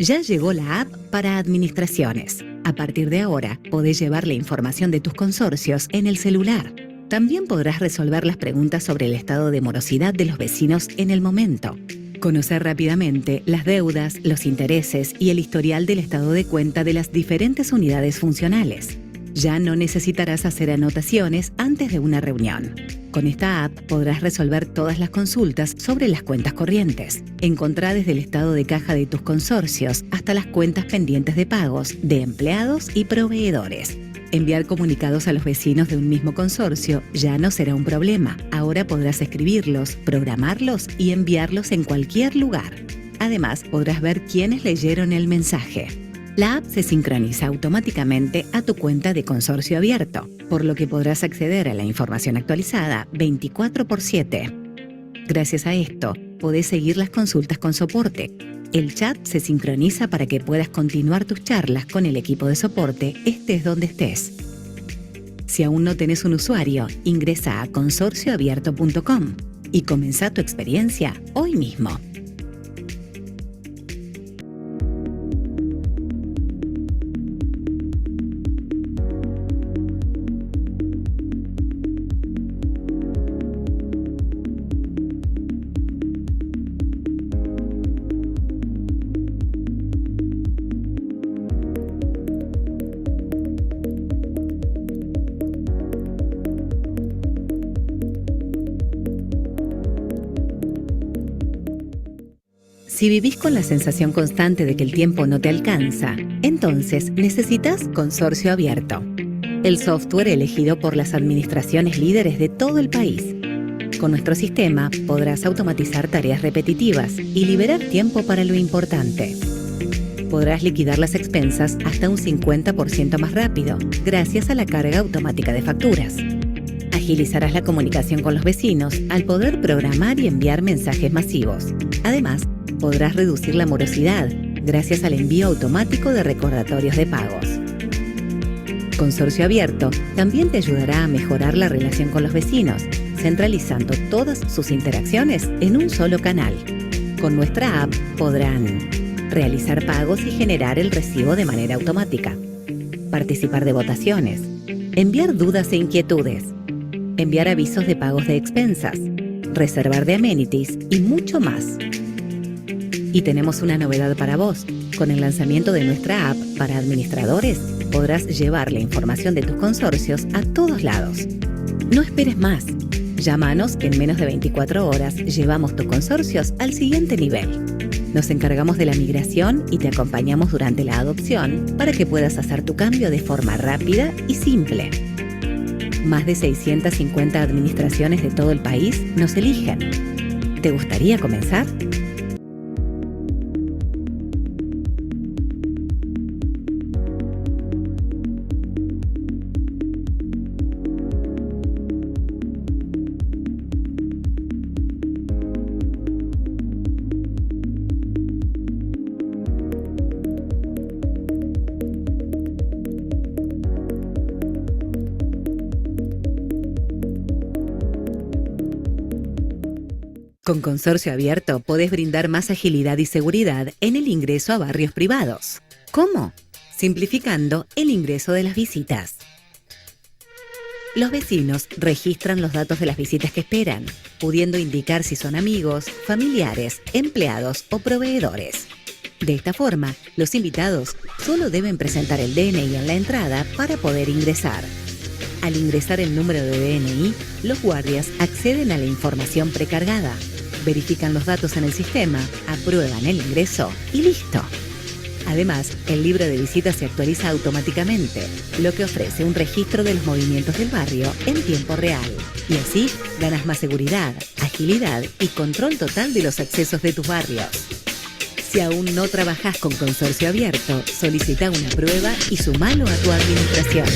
Ya llegó la app para administraciones. A partir de ahora, podés llevar la información de tus consorcios en el celular. También podrás resolver las preguntas sobre el estado de morosidad de los vecinos en el momento. Conocer rápidamente las deudas, los intereses y el historial del estado de cuenta de las diferentes unidades funcionales. Ya no necesitarás hacer anotaciones antes de una reunión. Con esta app podrás resolver todas las consultas sobre las cuentas corrientes. Encontrá desde el estado de caja de tus consorcios hasta las cuentas pendientes de pagos de empleados y proveedores. Enviar comunicados a los vecinos de un mismo consorcio ya no será un problema. Ahora podrás escribirlos, programarlos y enviarlos en cualquier lugar. Además, podrás ver quiénes leyeron el mensaje. La app se sincroniza automáticamente a tu cuenta de consorcio abierto, por lo que podrás acceder a la información actualizada 24/7. Gracias a esto, podés seguir las consultas con soporte. El chat se sincroniza para que puedas continuar tus charlas con el equipo de soporte, estés donde estés. Si aún no tenés un usuario, ingresa a consorcioabierto.com y comenzá tu experiencia hoy mismo. Si vivís con la sensación constante de que el tiempo no te alcanza, entonces necesitas Consorcio Abierto, el software elegido por las administraciones líderes de todo el país. Con nuestro sistema podrás automatizar tareas repetitivas y liberar tiempo para lo importante. Podrás liquidar las expensas hasta un 50% más rápido, gracias a la carga automática de facturas. Agilizarás la comunicación con los vecinos al poder programar y enviar mensajes masivos. Además, podrás reducir la morosidad gracias al envío automático de recordatorios de pagos. Consorcio Abierto también te ayudará a mejorar la relación con los vecinos, centralizando todas sus interacciones en un solo canal. Con nuestra app podrán realizar pagos y generar el recibo de manera automática, participar de votaciones, enviar dudas e inquietudes, enviar avisos de pagos de expensas, reservar de amenities y mucho más. Y tenemos una novedad para vos. Con el lanzamiento de nuestra app para administradores, podrás llevar la información de tus consorcios a todos lados. No esperes más. Llámanos que en menos de 24 horas llevamos tus consorcios al siguiente nivel. Nos encargamos de la migración y te acompañamos durante la adopción para que puedas hacer tu cambio de forma rápida y simple. Más de 650 administraciones de todo el país nos eligen. ¿Te gustaría comenzar? Con Consorcio Abierto podés brindar más agilidad y seguridad en el ingreso a barrios privados. ¿Cómo? Simplificando el ingreso de las visitas. Los vecinos registran los datos de las visitas que esperan, pudiendo indicar si son amigos, familiares, empleados o proveedores. De esta forma, los invitados solo deben presentar el DNI en la entrada para poder ingresar. Al ingresar el número de DNI, los guardias acceden a la información precargada, verifican los datos en el sistema, aprueban el ingreso y listo. Además, el libro de visitas se actualiza automáticamente, lo que ofrece un registro de los movimientos del barrio en tiempo real. Y así ganas más seguridad, agilidad y control total de los accesos de tus barrios. Si aún no trabajas con Consorcio Abierto, solicita una prueba y sumalo a tu administración.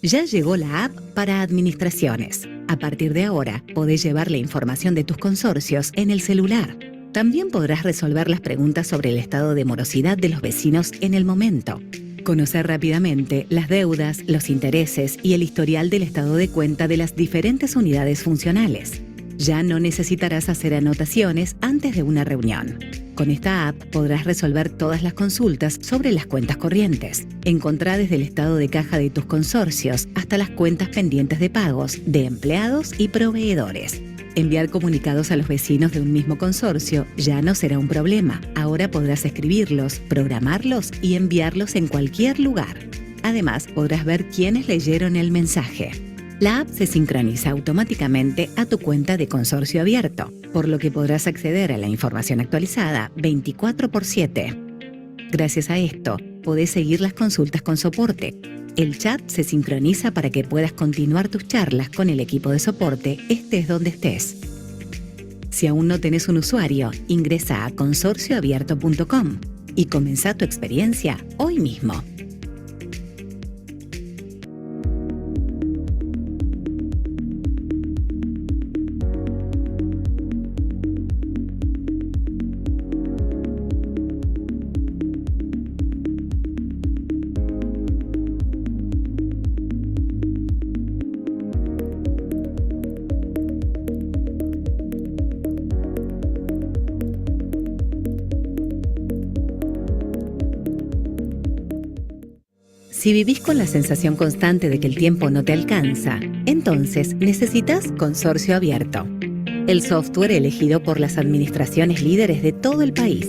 Ya llegó la app para administraciones. A partir de ahora, podés llevar la información de tus consorcios en el celular. También podrás resolver las preguntas sobre el estado de morosidad de los vecinos en el momento. Conocer rápidamente las deudas, los intereses y el historial del estado de cuenta de las diferentes unidades funcionales. Ya no necesitarás hacer anotaciones antes de una reunión. Con esta app podrás resolver todas las consultas sobre las cuentas corrientes. Encontrá desde el estado de caja de tus consorcios hasta las cuentas pendientes de pagos de empleados y proveedores. Enviar comunicados a los vecinos de un mismo consorcio ya no será un problema. Ahora podrás escribirlos, programarlos y enviarlos en cualquier lugar. Además, podrás ver quiénes leyeron el mensaje. La app se sincroniza automáticamente a tu cuenta de Consorcio Abierto, por lo que podrás acceder a la información actualizada 24/7. Gracias a esto, podés seguir las consultas con soporte. El chat se sincroniza para que puedas continuar tus charlas con el equipo de soporte, estés donde estés. Si aún no tenés un usuario, ingresa a consorcioabierto.com y comenzá tu experiencia hoy mismo. Si vivís con la sensación constante de que el tiempo no te alcanza, entonces necesitas Consorcio Abierto, el software elegido por las administraciones líderes de todo el país.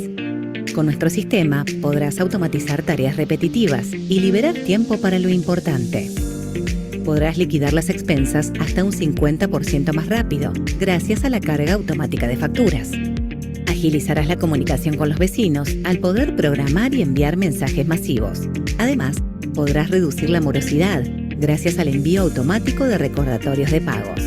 Con nuestro sistema podrás automatizar tareas repetitivas y liberar tiempo para lo importante. Podrás liquidar las expensas hasta un 50% más rápido, gracias a la carga automática de facturas. Agilizarás la comunicación con los vecinos al poder programar y enviar mensajes masivos. Además, podrás reducir la morosidad gracias al envío automático de recordatorios de pagos.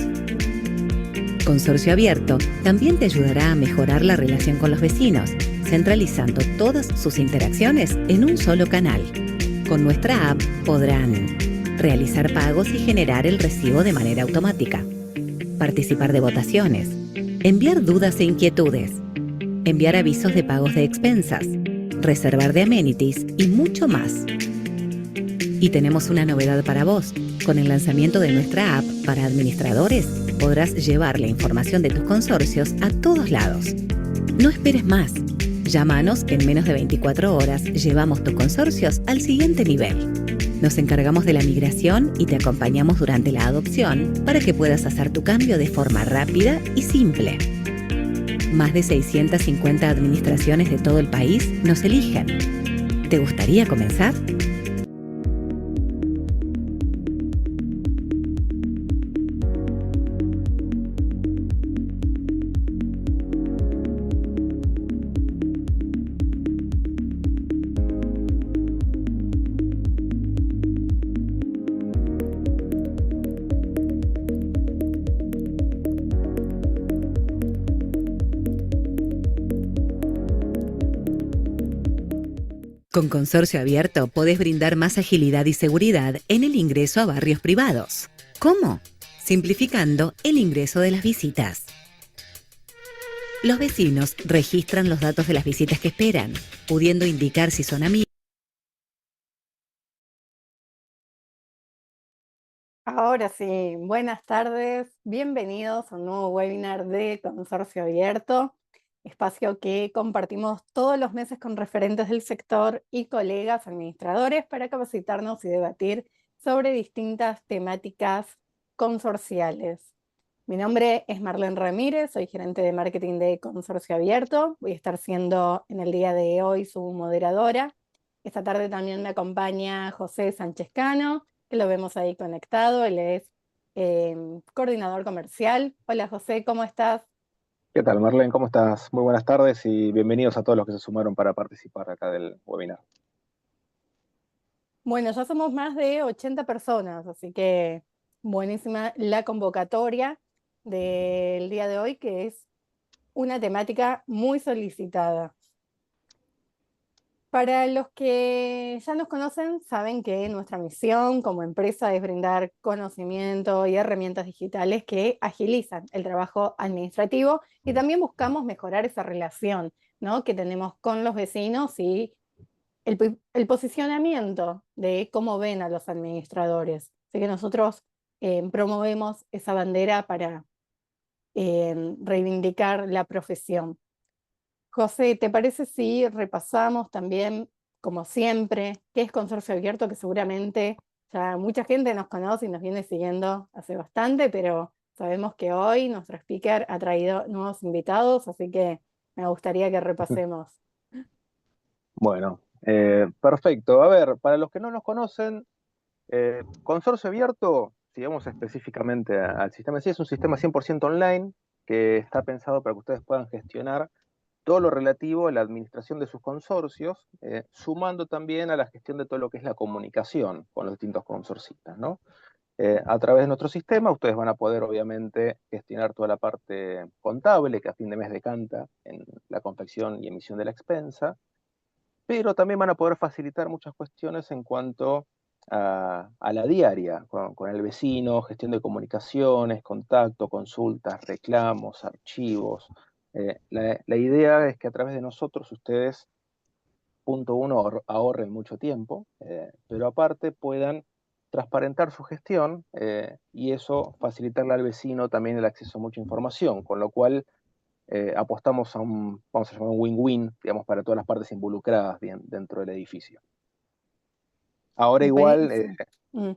Consorcio Abierto también te ayudará a mejorar la relación con los vecinos, centralizando todas sus interacciones en un solo canal. Con nuestra app podrán realizar pagos y generar el recibo de manera automática, participar de votaciones, enviar dudas e inquietudes, enviar avisos de pagos de expensas, reservar de amenities y mucho más. Y tenemos una novedad para vos. Con el lanzamiento de nuestra app para administradores, podrás llevar la información de tus consorcios a todos lados. No esperes más. Llámanos que en menos de 24 horas llevamos tus consorcios al siguiente nivel. Nos encargamos de la migración y te acompañamos durante la adopción para que puedas hacer tu cambio de forma rápida y simple. Más de 650 administraciones de todo el país nos eligen. ¿Te gustaría comenzar? Con Consorcio Abierto podés brindar más agilidad y seguridad en el ingreso a barrios privados. ¿Cómo? Simplificando el ingreso de las visitas. Los vecinos registran los datos de las visitas que esperan, pudiendo indicar si son amigos. Ahora sí, buenas tardes, bienvenidos a un nuevo webinar de Consorcio Abierto, espacio que compartimos todos los meses con referentes del sector y colegas administradores para capacitarnos y debatir sobre distintas temáticas consorciales. Mi nombre es Marlene Ramírez, soy gerente de marketing de Consorcio Abierto, voy a estar siendo en el día de hoy su moderadora. Esta tarde también me acompaña José Sánchez Cano, que lo vemos ahí conectado, él es coordinador comercial. Hola José, ¿cómo estás? ¿Qué tal, Marlene? ¿Cómo estás? Muy buenas tardes y bienvenidos a todos los que se sumaron para participar acá del webinar. Bueno, ya somos más de 80 personas, así que buenísima la convocatoria del día de hoy, que es una temática muy solicitada. Para los que ya nos conocen, saben que nuestra misión como empresa es brindar conocimiento y herramientas digitales que agilizan el trabajo administrativo y también buscamos mejorar esa relación, ¿no?, que tenemos con los vecinos y el posicionamiento de cómo ven a los administradores. Así que nosotros promovemos esa bandera para reivindicar la profesión. José, ¿te parece si repasamos también, como siempre, qué es Consorcio Abierto? Que seguramente ya mucha gente nos conoce y nos viene siguiendo hace bastante, pero sabemos que hoy nuestro speaker ha traído nuevos invitados, así que me gustaría que repasemos. Bueno, perfecto. A ver, para los que no nos conocen, Consorcio Abierto, si vamos específicamente al sistema en sí, es un sistema 100% online que está pensado para que ustedes puedan gestionar todo lo relativo a la administración de sus consorcios, sumando también a la gestión de todo lo que es la comunicación con los distintos consorcistas, ¿no? A través de nuestro sistema ustedes van a poder obviamente gestionar toda la parte contable que a fin de mes decanta en la confección y emisión de la expensa, pero también van a poder facilitar muchas cuestiones en cuanto a la diaria, con el vecino, gestión de comunicaciones, contacto, consultas, reclamos, archivos. La idea es que a través de nosotros ustedes, punto uno, ahorren mucho tiempo, pero aparte puedan transparentar su gestión y eso facilitarle al vecino también el acceso a mucha información, con lo cual apostamos a vamos a llamar un win-win, digamos, para todas las partes involucradas dentro del edificio. Ahora igual, Buenísimo. Mm.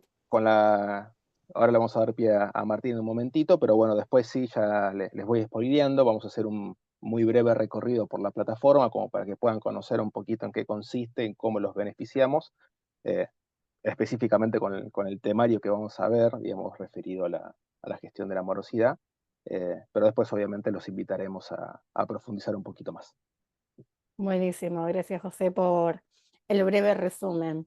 ahora le vamos a dar pie a Martín en un momentito, pero bueno, después sí, ya les voy spoileando, vamos a hacer un muy breve recorrido por la plataforma, como para que puedan conocer un poquito en qué consiste, en cómo los beneficiamos, eh, específicamente con el temario que vamos a ver, digamos, referido a la gestión de la morosidad, pero después obviamente los invitaremos a profundizar un poquito más. Buenísimo, gracias José por el breve resumen.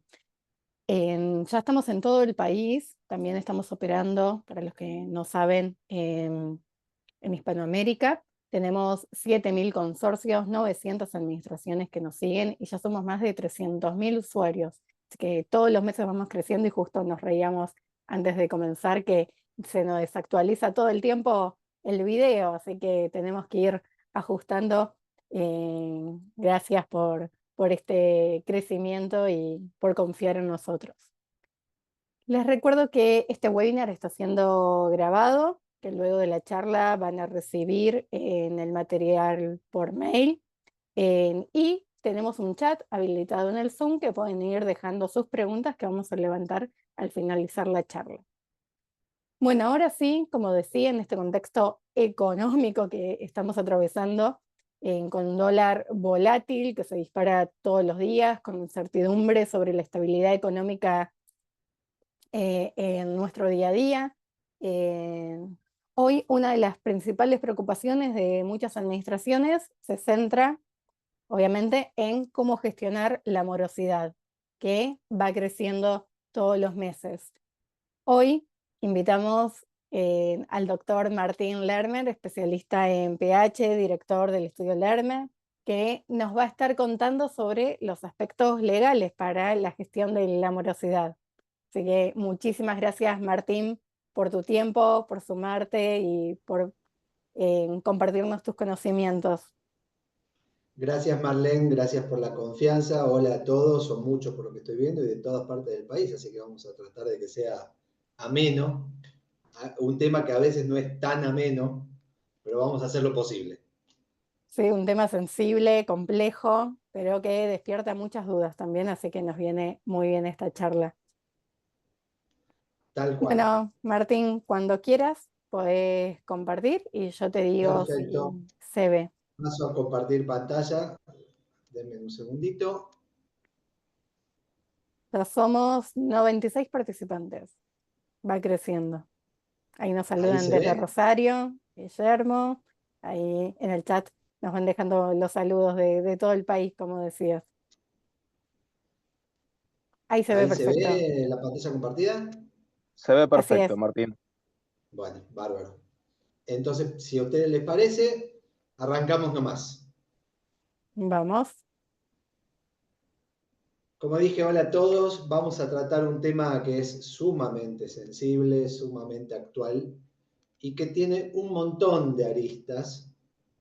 Ya estamos en todo el país, también estamos operando, para los que no saben, en Hispanoamérica. Tenemos 7.000 consorcios, 900 administraciones que nos siguen y ya somos más de 300.000 usuarios. Así que todos los meses vamos creciendo y justo nos reíamos antes de comenzar que se nos desactualiza todo el tiempo el video, así que tenemos que ir ajustando. Gracias por este crecimiento y por confiar en nosotros. Les recuerdo que este webinar está siendo grabado, que luego de la charla van a recibir en el material por mail y tenemos un chat habilitado en el Zoom que pueden ir dejando sus preguntas que vamos a levantar al finalizar la charla. Bueno, ahora sí, como decía, en este contexto económico que estamos atravesando, con un dólar volátil que se dispara todos los días, con incertidumbre sobre la estabilidad económica en nuestro día a día. Hoy una de las principales preocupaciones de muchas administraciones se centra, obviamente, en cómo gestionar la morosidad, que va creciendo todos los meses. Hoy invitamos al doctor Martín Lermer, especialista en pH, director del estudio Lermer, que nos va a estar contando sobre los aspectos legales para la gestión de la morosidad. Así que muchísimas gracias, Martín, por tu tiempo, por sumarte y por compartirnos tus conocimientos. Gracias Marlene, gracias por la confianza. Hola a todos, son muchos por lo que estoy viendo y de todas partes del país, así que vamos a tratar de que sea ameno. Un tema que a veces no es tan ameno, pero vamos a hacer lo posible. Sí, un tema sensible, complejo, pero que despierta muchas dudas también, así que nos viene muy bien esta charla. Tal cual. Bueno, Martín, cuando quieras podés compartir y yo te digo si Perfecto. se ve. Paso a compartir pantalla. Denme un segundito. Ya somos 96 participantes. Va creciendo. Ahí nos Ahí saludan se desde ve. Rosario, Guillermo. Ahí en el chat nos van dejando los saludos de todo el país, como decías. Ahí se ve Ahí se perfecto. ve la pantalla compartida. Se ve Así perfecto, es. Martín. Bueno, bárbaro. Entonces, si a ustedes les parece, arrancamos nomás. Vamos. Como dije, hola a todos. Vamos a tratar un tema que es sumamente sensible, sumamente actual y que tiene un montón de aristas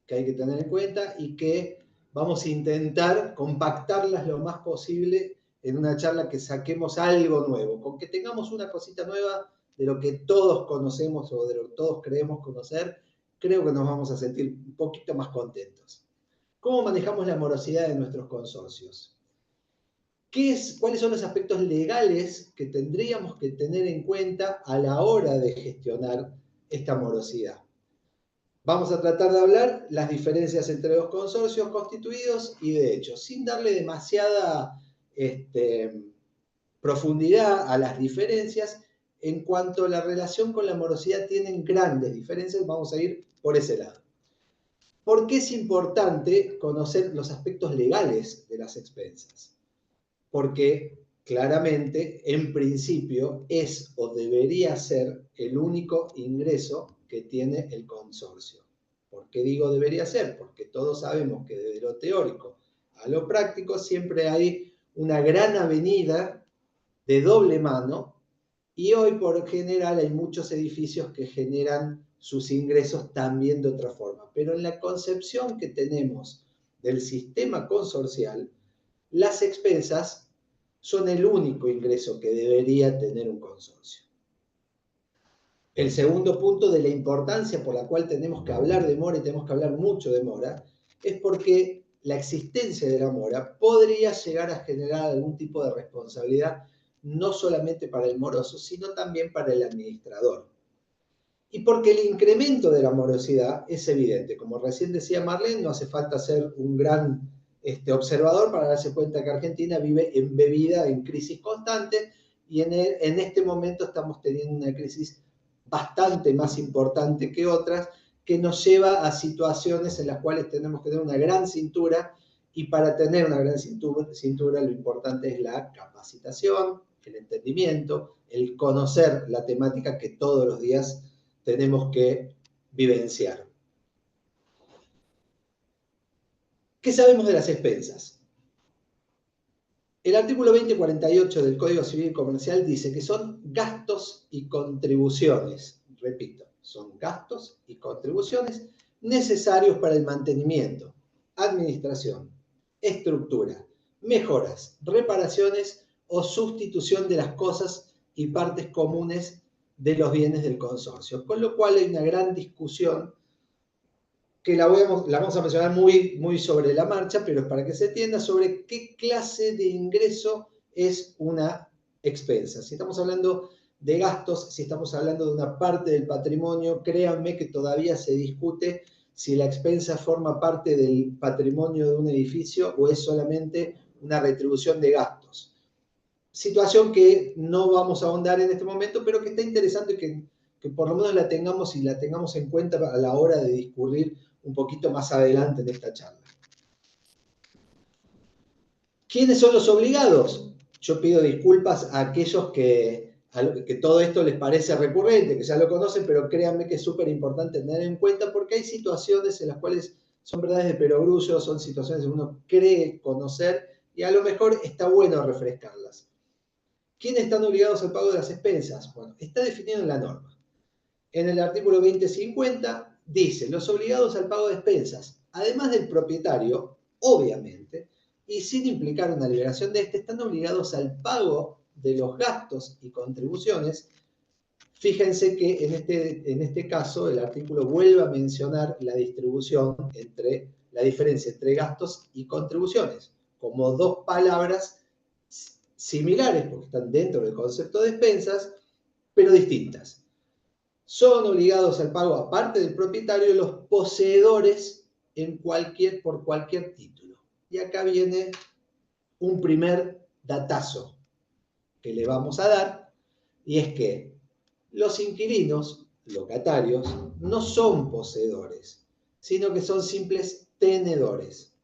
que hay que tener en cuenta y que vamos a intentar compactarlas lo más posible en una charla que saquemos algo nuevo, con que tengamos una cosita nueva de lo que todos conocemos o de lo que todos creemos conocer, creo que nos vamos a sentir un poquito más contentos. ¿Cómo manejamos la morosidad de nuestros consorcios? ¿Cuáles son los aspectos legales que tendríamos que tener en cuenta a la hora de gestionar esta morosidad? Vamos a tratar de hablar las diferencias entre los consorcios constituidos y de hecho, sin darle demasiada profundidad a las diferencias. En cuanto a la relación con la morosidad, tienen grandes diferencias, vamos a ir por ese lado. ¿Por qué es importante conocer los aspectos legales de las expensas? Porque claramente, en principio, es o debería ser el único ingreso que tiene el consorcio. ¿Por qué digo debería ser? Porque todos sabemos que desde lo teórico a lo práctico siempre hay una gran avenida de doble mano y hoy por general hay muchos edificios que generan sus ingresos también de otra forma. Pero en la concepción que tenemos del sistema consorcial, las expensas son el único ingreso que debería tener un consorcio. El segundo punto de la importancia por la cual tenemos que hablar de mora y tenemos que hablar mucho de mora es porque la existencia de la mora podría llegar a generar algún tipo de responsabilidad no solamente para el moroso, sino también para el administrador. Y porque el incremento de la morosidad es evidente. Como recién decía Marlene, no hace falta ser un gran observador para darse cuenta que Argentina vive embebida en crisis constante y en este momento estamos teniendo una crisis bastante más importante que otras que nos lleva a situaciones en las cuales tenemos que tener una gran cintura y para tener una gran cintura lo importante es la capacitación, el entendimiento, el conocer la temática que todos los días tenemos que vivenciar. ¿Qué sabemos de las expensas? El artículo 2048 del Código Civil Comercial dice que son gastos y contribuciones, repito, son gastos y contribuciones necesarios para el mantenimiento, administración, estructura, mejoras, reparaciones o sustitución de las cosas y partes comunes de los bienes del consorcio. Con lo cual hay una gran discusión que la vamos a mencionar muy sobre la marcha, pero es para que se entienda sobre qué clase de ingreso es una expensa. Si estamos hablando de gastos, si estamos hablando de una parte del patrimonio, créanme que todavía se discute si la expensa forma parte del patrimonio de un edificio o es solamente una retribución de gastos. Situación que no vamos a ahondar en este momento, pero que está interesante que por lo menos la tengamos y la tengamos en cuenta a la hora de discurrir un poquito más adelante en esta charla. ¿Quiénes son los obligados? Yo pido disculpas a aquellos que todo esto les parece recurrente, que ya lo conocen, pero créanme que es súper importante tener en cuenta porque hay situaciones en las cuales son verdades de perogrullo, son situaciones que uno cree conocer y a lo mejor está bueno refrescarlas. ¿Quiénes están obligados al pago de las expensas? Bueno, está definido en la norma. En el artículo 2050 dice, los obligados al pago de expensas, además del propietario, obviamente, y sin implicar una liberación de este, están obligados al pago de los gastos y contribuciones. Fíjense que en este caso el artículo vuelve a mencionar la distribución entre la diferencia entre gastos y contribuciones, como dos palabras similares, porque están dentro del concepto de expensas, pero distintas. Son obligados al pago, aparte del propietario, los poseedores por cualquier título. Y acá viene un primer datazo que le vamos a dar, y es que los inquilinos, locatarios, no son poseedores, sino que son simples tenedores.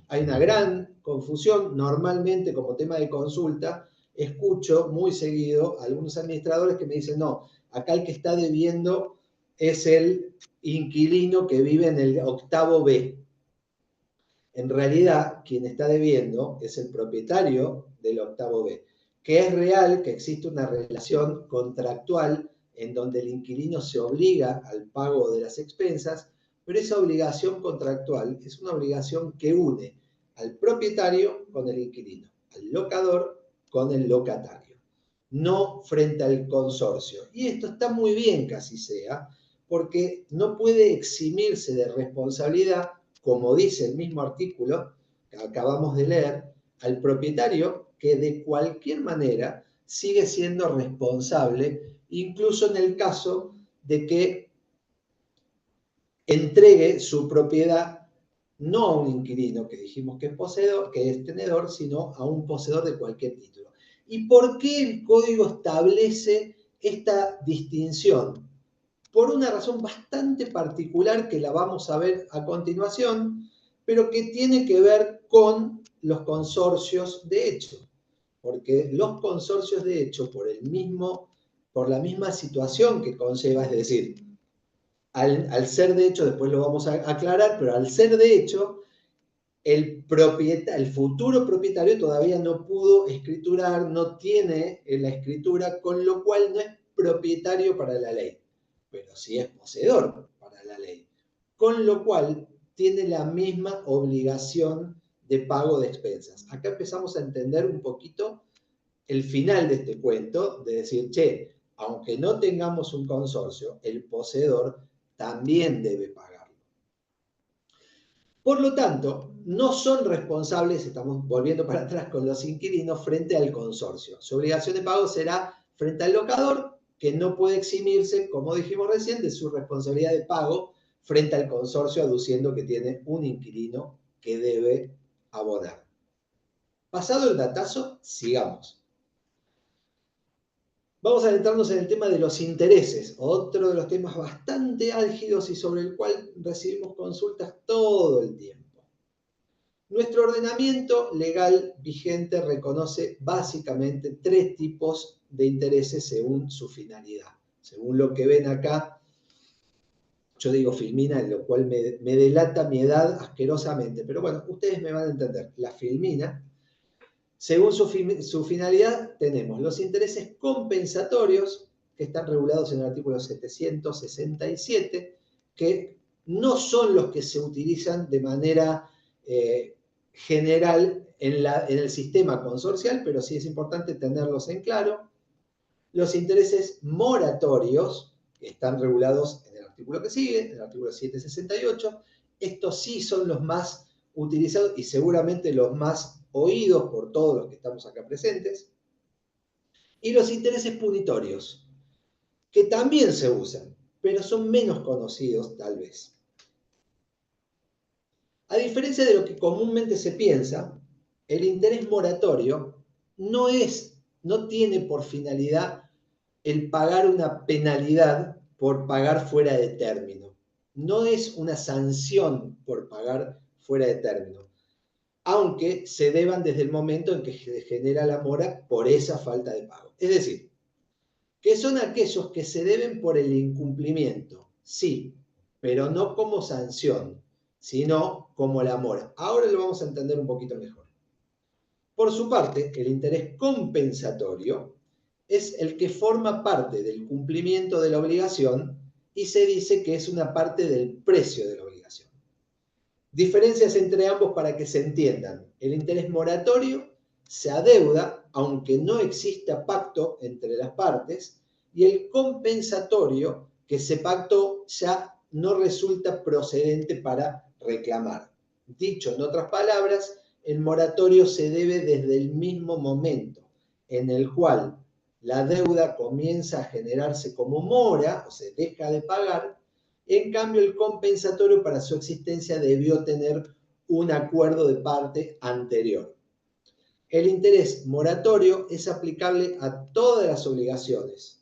Hay una gran confusión, normalmente como tema de consulta, escucho muy seguido a algunos administradores que me dicen, no, acá el que está debiendo es el inquilino que vive en el octavo B. En realidad, quien está debiendo es el propietario del octavo B, que es real que existe una relación contractual en donde el inquilino se obliga al pago de las expensas, pero esa obligación contractual es una obligación que une al propietario con el inquilino, al locador con el locatario, no frente al consorcio. Y esto está muy bien que así sea, porque no puede eximirse de responsabilidad, como dice el mismo artículo que acabamos de leer, al propietario que de cualquier manera sigue siendo responsable, incluso en el caso de que entregue su propiedad no a un inquilino, que dijimos que es poseedor, que es tenedor, sino a un poseedor de cualquier título. ¿Y por qué el código establece esta distinción? Por una razón bastante particular que la vamos a ver a continuación, pero que tiene que ver con los consorcios de hecho. Porque los consorcios de hecho, por la misma situación que conlleva, es decir, al ser de hecho, después lo vamos a aclarar, pero al ser de hecho, el futuro propietario todavía no pudo escriturar, no tiene la escritura, con lo cual no es propietario para la ley, pero sí es poseedor para la ley, con lo cual tiene la misma obligación de pago de expensas. Acá empezamos a entender un poquito el final de este cuento, de decir, che, aunque no tengamos un consorcio, el poseedor también debe pagarlo. Por lo tanto, no son responsables, estamos volviendo para atrás con los inquilinos, frente al consorcio. Su obligación de pago será frente al locador, que no puede eximirse, como dijimos recién, de su responsabilidad de pago frente al consorcio, aduciendo que tiene un inquilino que debe abonar. Pasado el datazo, sigamos. Vamos a adentrarnos en el tema de los intereses, otro de los temas bastante álgidos y sobre el cual recibimos consultas todo el tiempo. Nuestro ordenamiento legal vigente reconoce básicamente tres tipos de intereses según su finalidad. Según lo que ven acá, yo digo filmina, lo cual me delata mi edad asquerosamente, pero bueno, ustedes me van a entender. La filmina, según su finalidad, tenemos los intereses compensatorios, que están regulados en el artículo 767, que no son los que se utilizan de manera general en el sistema consorcial, pero sí es importante tenerlos en claro. Los intereses moratorios, que están regulados en el artículo que sigue, en el artículo 768, estos sí son los más utilizados y seguramente los más oídos por todos los que estamos acá presentes. Y los intereses punitorios, que también se usan, pero son menos conocidos tal vez. A diferencia de lo que comúnmente se piensa, el interés moratorio no tiene por finalidad el pagar una penalidad por pagar fuera de término. No es una sanción por pagar fuera de término, aunque se deban desde el momento en que se genera la mora por esa falta de pago. Es decir, que son aquellos que se deben por el incumplimiento, sí, pero no como sanción, sino como la mora. Ahora lo vamos a entender un poquito mejor. Por su parte, el interés compensatorio es el que forma parte del cumplimiento de la obligación y se dice que es una parte del precio de la obligación. Diferencias entre ambos para que se entiendan. El interés moratorio se adeuda aunque no exista pacto entre las partes, y el compensatorio, que ese pacto ya no resulta procedente para reclamar. Dicho en otras palabras, el moratorio se debe desde el mismo momento en el cual la deuda comienza a generarse como mora o se deja de pagar. En cambio, el compensatorio para su existencia debió tener un acuerdo de parte anterior. El interés moratorio es aplicable a todas las obligaciones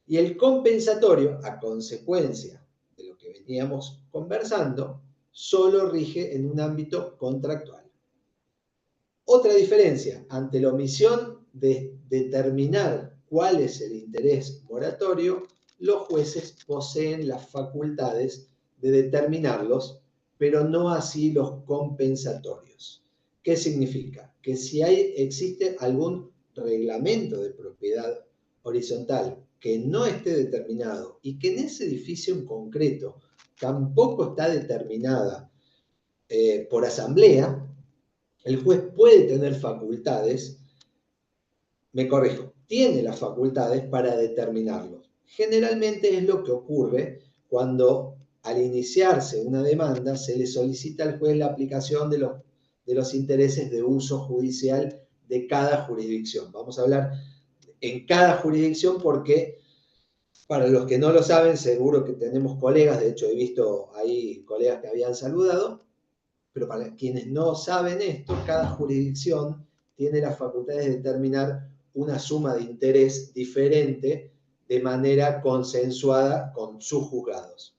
y el compensatorio, a consecuencia de lo que veníamos conversando, solo rige en un ámbito contractual. Otra diferencia, ante la omisión de determinar cuál es el interés moratorio, los jueces poseen las facultades de determinarlos, pero no así los compensatorios. ¿Qué significa? Que si existe algún reglamento de propiedad horizontal que no esté determinado y que en ese edificio en concreto tampoco está determinada por asamblea, el juez puede tener facultades, me corrijo, tiene las facultades para determinarlos. Generalmente es lo que ocurre cuando al iniciarse una demanda se le solicita al juez la aplicación de los intereses de uso judicial de cada jurisdicción. Vamos a hablar en cada jurisdicción porque para los que no lo saben, seguro que tenemos colegas, de hecho he visto ahí colegas que habían saludado, pero para quienes no saben esto, cada jurisdicción tiene la facultad de determinar una suma de interés diferente de manera consensuada con sus juzgados.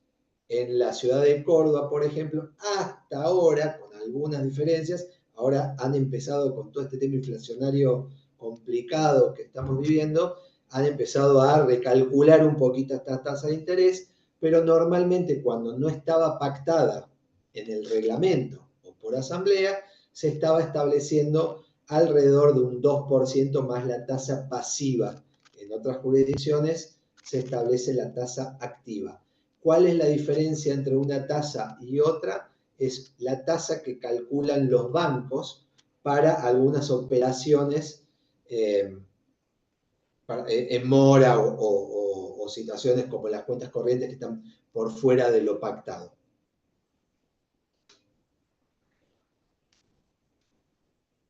En la ciudad de Córdoba, por ejemplo, hasta ahora, con algunas diferencias, ahora han empezado con todo este tema inflacionario complicado que estamos viviendo, han empezado a recalcular un poquito esta tasa de interés, pero normalmente cuando no estaba pactada en el reglamento o por asamblea, se estaba estableciendo alrededor de un 2% más la tasa pasiva. En otras jurisdicciones se establece la tasa activa. ¿Cuál es la diferencia entre una tasa y otra? Es la tasa que calculan los bancos para algunas operaciones en mora o situaciones como las cuentas corrientes que están por fuera de lo pactado.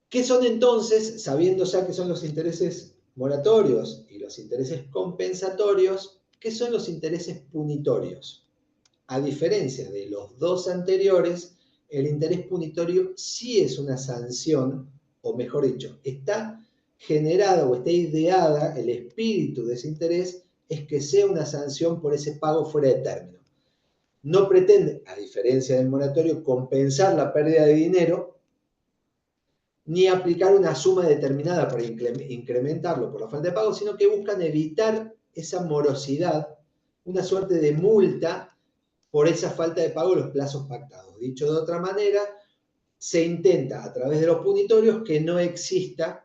¿Qué son entonces, sabiendo ya que son los intereses moratorios y los intereses compensatorios, qué son los intereses punitorios? A diferencia de los dos anteriores, el interés punitorio sí es una sanción, o mejor dicho, está generada o está ideada, el espíritu de ese interés es que sea una sanción por ese pago fuera de término. No pretende, a diferencia del moratorio, compensar la pérdida de dinero, ni aplicar una suma determinada para incrementarlo por la falta de pago, sino que buscan evitar esa morosidad, una suerte de multa por esa falta de pago de los plazos pactados. Dicho de otra manera, se intenta a través de los punitorios que no exista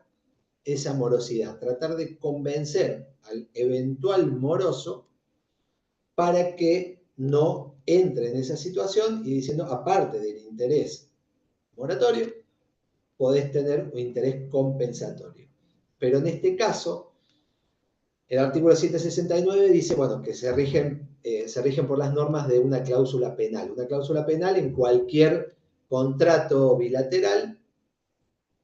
esa morosidad, tratar de convencer al eventual moroso para que no entre en esa situación y diciendo, aparte del interés moratorio, podés tener un interés compensatorio. Pero en este caso, el artículo 769 dice, bueno, que se rigen por las normas de una cláusula penal. Una cláusula penal en cualquier contrato bilateral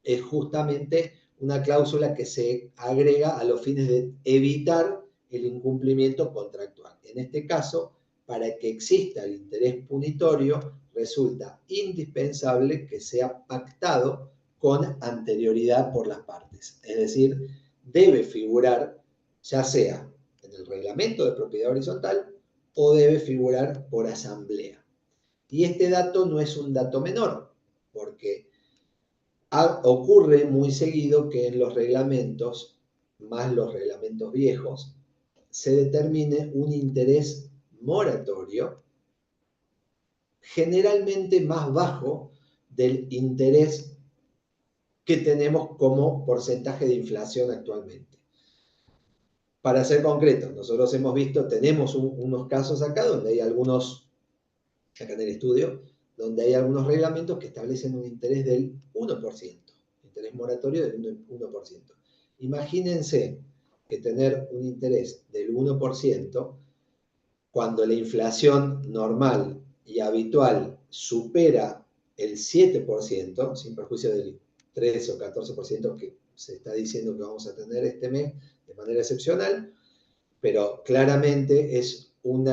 es justamente una cláusula que se agrega a los fines de evitar el incumplimiento contractual. En este caso, para que exista el interés punitorio, resulta indispensable que sea pactado con anterioridad por las partes. Es decir, debe figurar ya sea en el reglamento de propiedad horizontal o debe figurar por asamblea. Y este dato no es un dato menor, porque ocurre muy seguido que en los reglamentos, más los reglamentos viejos, se determine un interés moratorio generalmente más bajo del interés que tenemos como porcentaje de inflación actualmente. Para ser concretos, nosotros hemos visto, tenemos unos casos acá donde hay algunos, acá en el estudio, donde hay algunos reglamentos que establecen un interés del 1%, interés moratorio del 1%. Imagínense que tener un interés del 1%, cuando la inflación normal y habitual supera el 7%, sin perjuicio del 13 o 14% que se está diciendo que vamos a tener este mes de manera excepcional, pero claramente es un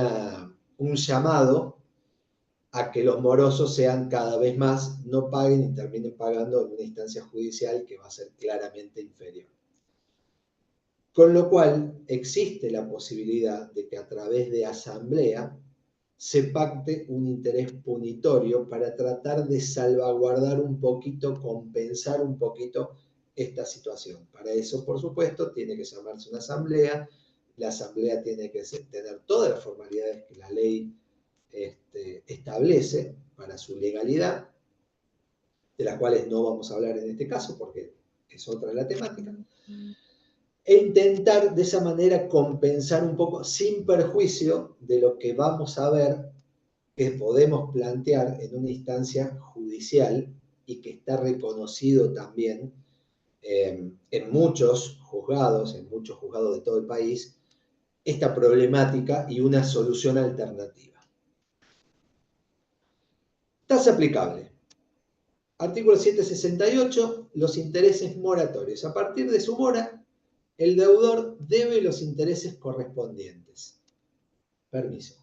llamado a que los morosos sean cada vez más, no paguen y terminen pagando en una instancia judicial que va a ser claramente inferior. Con lo cual, existe la posibilidad de que a través de asamblea se pacte un interés punitorio para tratar de salvaguardar un poquito, compensar un poquito esta situación. Para eso, por supuesto, tiene que llamarse una asamblea. La asamblea tiene que tener todas las formalidades que la ley establece para su legalidad, de las cuales no vamos a hablar en este caso porque es otra la temática, e intentar de esa manera compensar un poco sin perjuicio de lo que vamos a ver que podemos plantear en una instancia judicial y que está reconocido también en muchos juzgados de todo el país, esta problemática y una solución alternativa. Tasa aplicable. Artículo 768, los intereses moratorios. A partir de su mora, el deudor debe los intereses correspondientes. Permiso.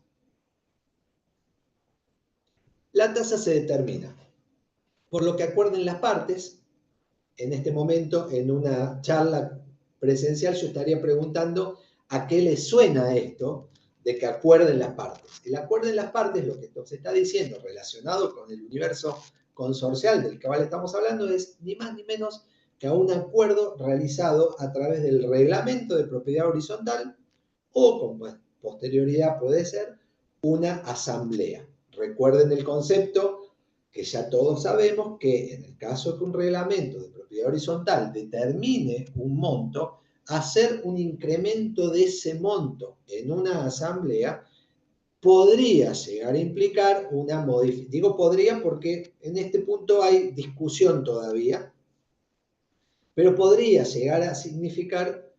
La tasa se determina por lo que acuerden las partes. En este momento, en una charla presencial, yo estaría preguntando a qué les suena esto de que acuerden las partes. El acuerdo en las partes, lo que se está diciendo relacionado con el universo consorcial del cual estamos hablando, es ni más ni menos que a un acuerdo realizado a través del reglamento de propiedad horizontal o, con posterioridad puede ser, una asamblea. Recuerden el concepto que ya todos sabemos que en el caso que un reglamento de propiedad horizontal determine un monto, hacer un incremento de ese monto en una asamblea podría llegar a implicar una modificación. Digo podría porque en este punto hay discusión todavía, pero podría llegar a significar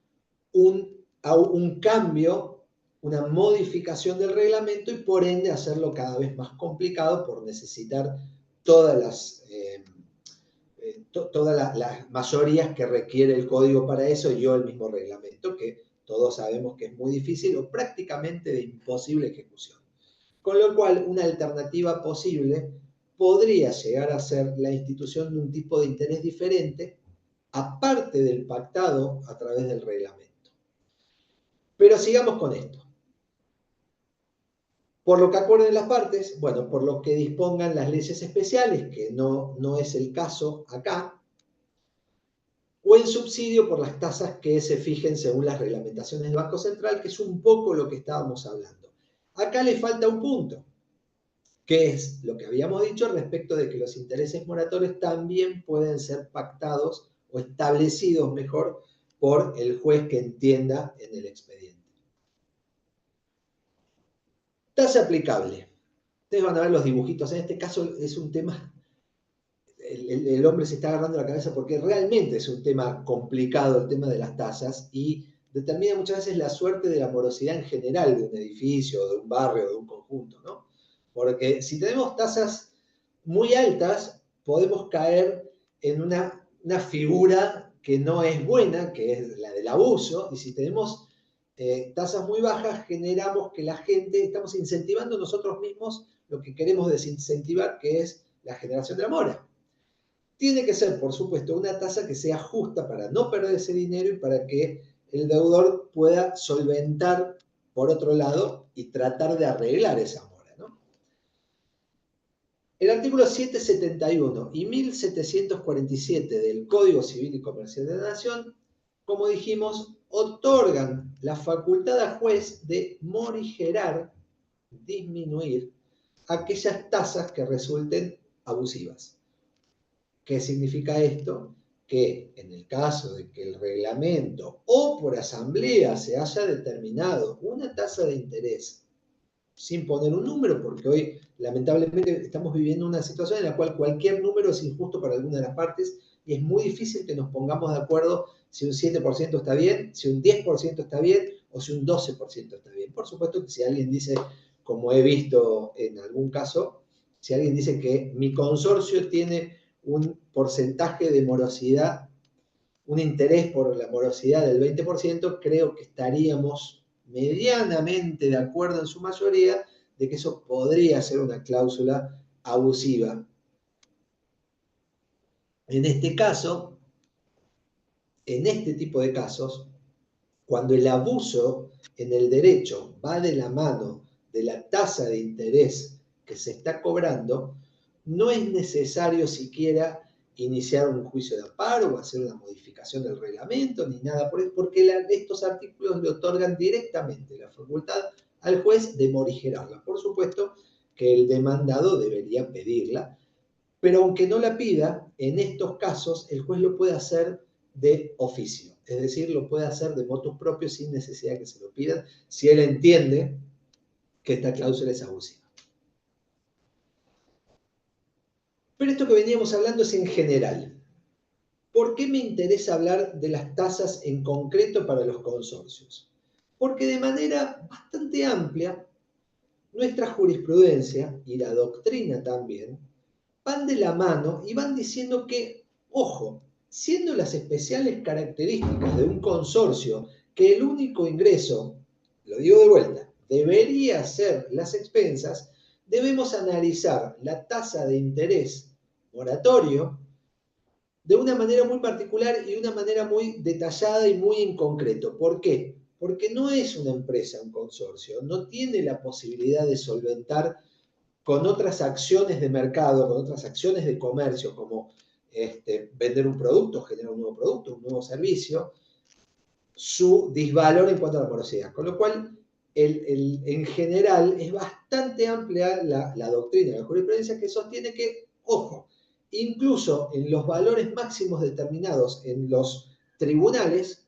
un cambio, una modificación del reglamento y por ende hacerlo cada vez más complicado por necesitar todas las mayorías que requiere el código para eso y el mismo reglamento, que todos sabemos que es muy difícil o prácticamente de imposible ejecución. Con lo cual, una alternativa posible podría llegar a ser la institución de un tipo de interés diferente, aparte del pactado a través del reglamento. Pero sigamos con esto. Por lo que acuerden las partes, bueno, por lo que dispongan las leyes especiales, que no es el caso acá, o en subsidio por las tasas que se fijen según las reglamentaciones del Banco Central, que es un poco lo que estábamos hablando. Acá le falta un punto, que es lo que habíamos dicho respecto de que los intereses moratorios también pueden ser pactados o establecidos mejor por el juez que entienda en el expediente. Tasa aplicable. Ustedes van a ver los dibujitos. En este caso es un tema, el hombre se está agarrando la cabeza porque realmente es un tema complicado el tema de las tasas y determina muchas veces la suerte de la morosidad en general de un edificio, de un barrio, de un conjunto, ¿no? Porque si tenemos tasas muy altas, podemos caer en una figura que no es buena, que es la del abuso, y si tenemos tasas muy bajas, generamos que la gente, estamos incentivando nosotros mismos lo que queremos desincentivar, que es la generación de la mora. Tiene que ser, por supuesto, una tasa que sea justa para no perder ese dinero y para que el deudor pueda solventar, por otro lado, y tratar de arreglar esa mora, ¿no? El artículo 771 y 1747 del Código Civil y Comercial de la Nación, como dijimos, otorgan la facultad al juez de morigerar, disminuir, aquellas tasas que resulten abusivas. ¿Qué significa esto? que en el caso de que el reglamento o por asamblea se haya determinado una tasa de interés sin poner un número, porque hoy lamentablemente estamos viviendo una situación en la cual cualquier número es injusto para alguna de las partes y es muy difícil que nos pongamos de acuerdo si un 7% está bien, si un 10% está bien o si un 12% está bien. Por supuesto que si alguien dice, como he visto en algún caso, si alguien dice que mi consorcio tiene un porcentaje de morosidad, un interés por la morosidad del 20%, creo que estaríamos medianamente de acuerdo en su mayoría de que eso podría ser una cláusula abusiva. En este caso, en este tipo de casos, cuando el abuso en el derecho va de la mano de la tasa de interés que se está cobrando, no es necesario siquiera iniciar un juicio de amparo o hacer una modificación del reglamento ni nada por eso, porque estos artículos le otorgan directamente la facultad al juez de morigerarla. Por supuesto que el demandado debería pedirla, pero aunque no la pida, en estos casos el juez lo puede hacer de oficio, es decir, lo puede hacer de motus propio sin necesidad de que se lo pidan, si él entiende que esta cláusula es abusiva. Pero esto que veníamos hablando es en general. ¿Por qué me interesa hablar de las tasas en concreto para los consorcios? Porque de manera bastante amplia, nuestra jurisprudencia y la doctrina también van de la mano y van diciendo que, ojo, siendo las especiales características de un consorcio que el único ingreso, lo digo de vuelta, debería ser las expensas, debemos analizar la tasa de interés moratorio de una manera muy particular y de una manera muy detallada y muy en concreto. ¿Por qué? Porque no es una empresa, un consorcio, no tiene la posibilidad de solventar con otras acciones de mercado, con otras acciones de comercio, como vender un producto, generar un nuevo producto, un nuevo servicio, su disvalor en cuanto a la morosidad. Con lo cual, en general, es bastante amplia la doctrina de la jurisprudencia que sostiene que, ojo, incluso en los valores máximos determinados en los tribunales,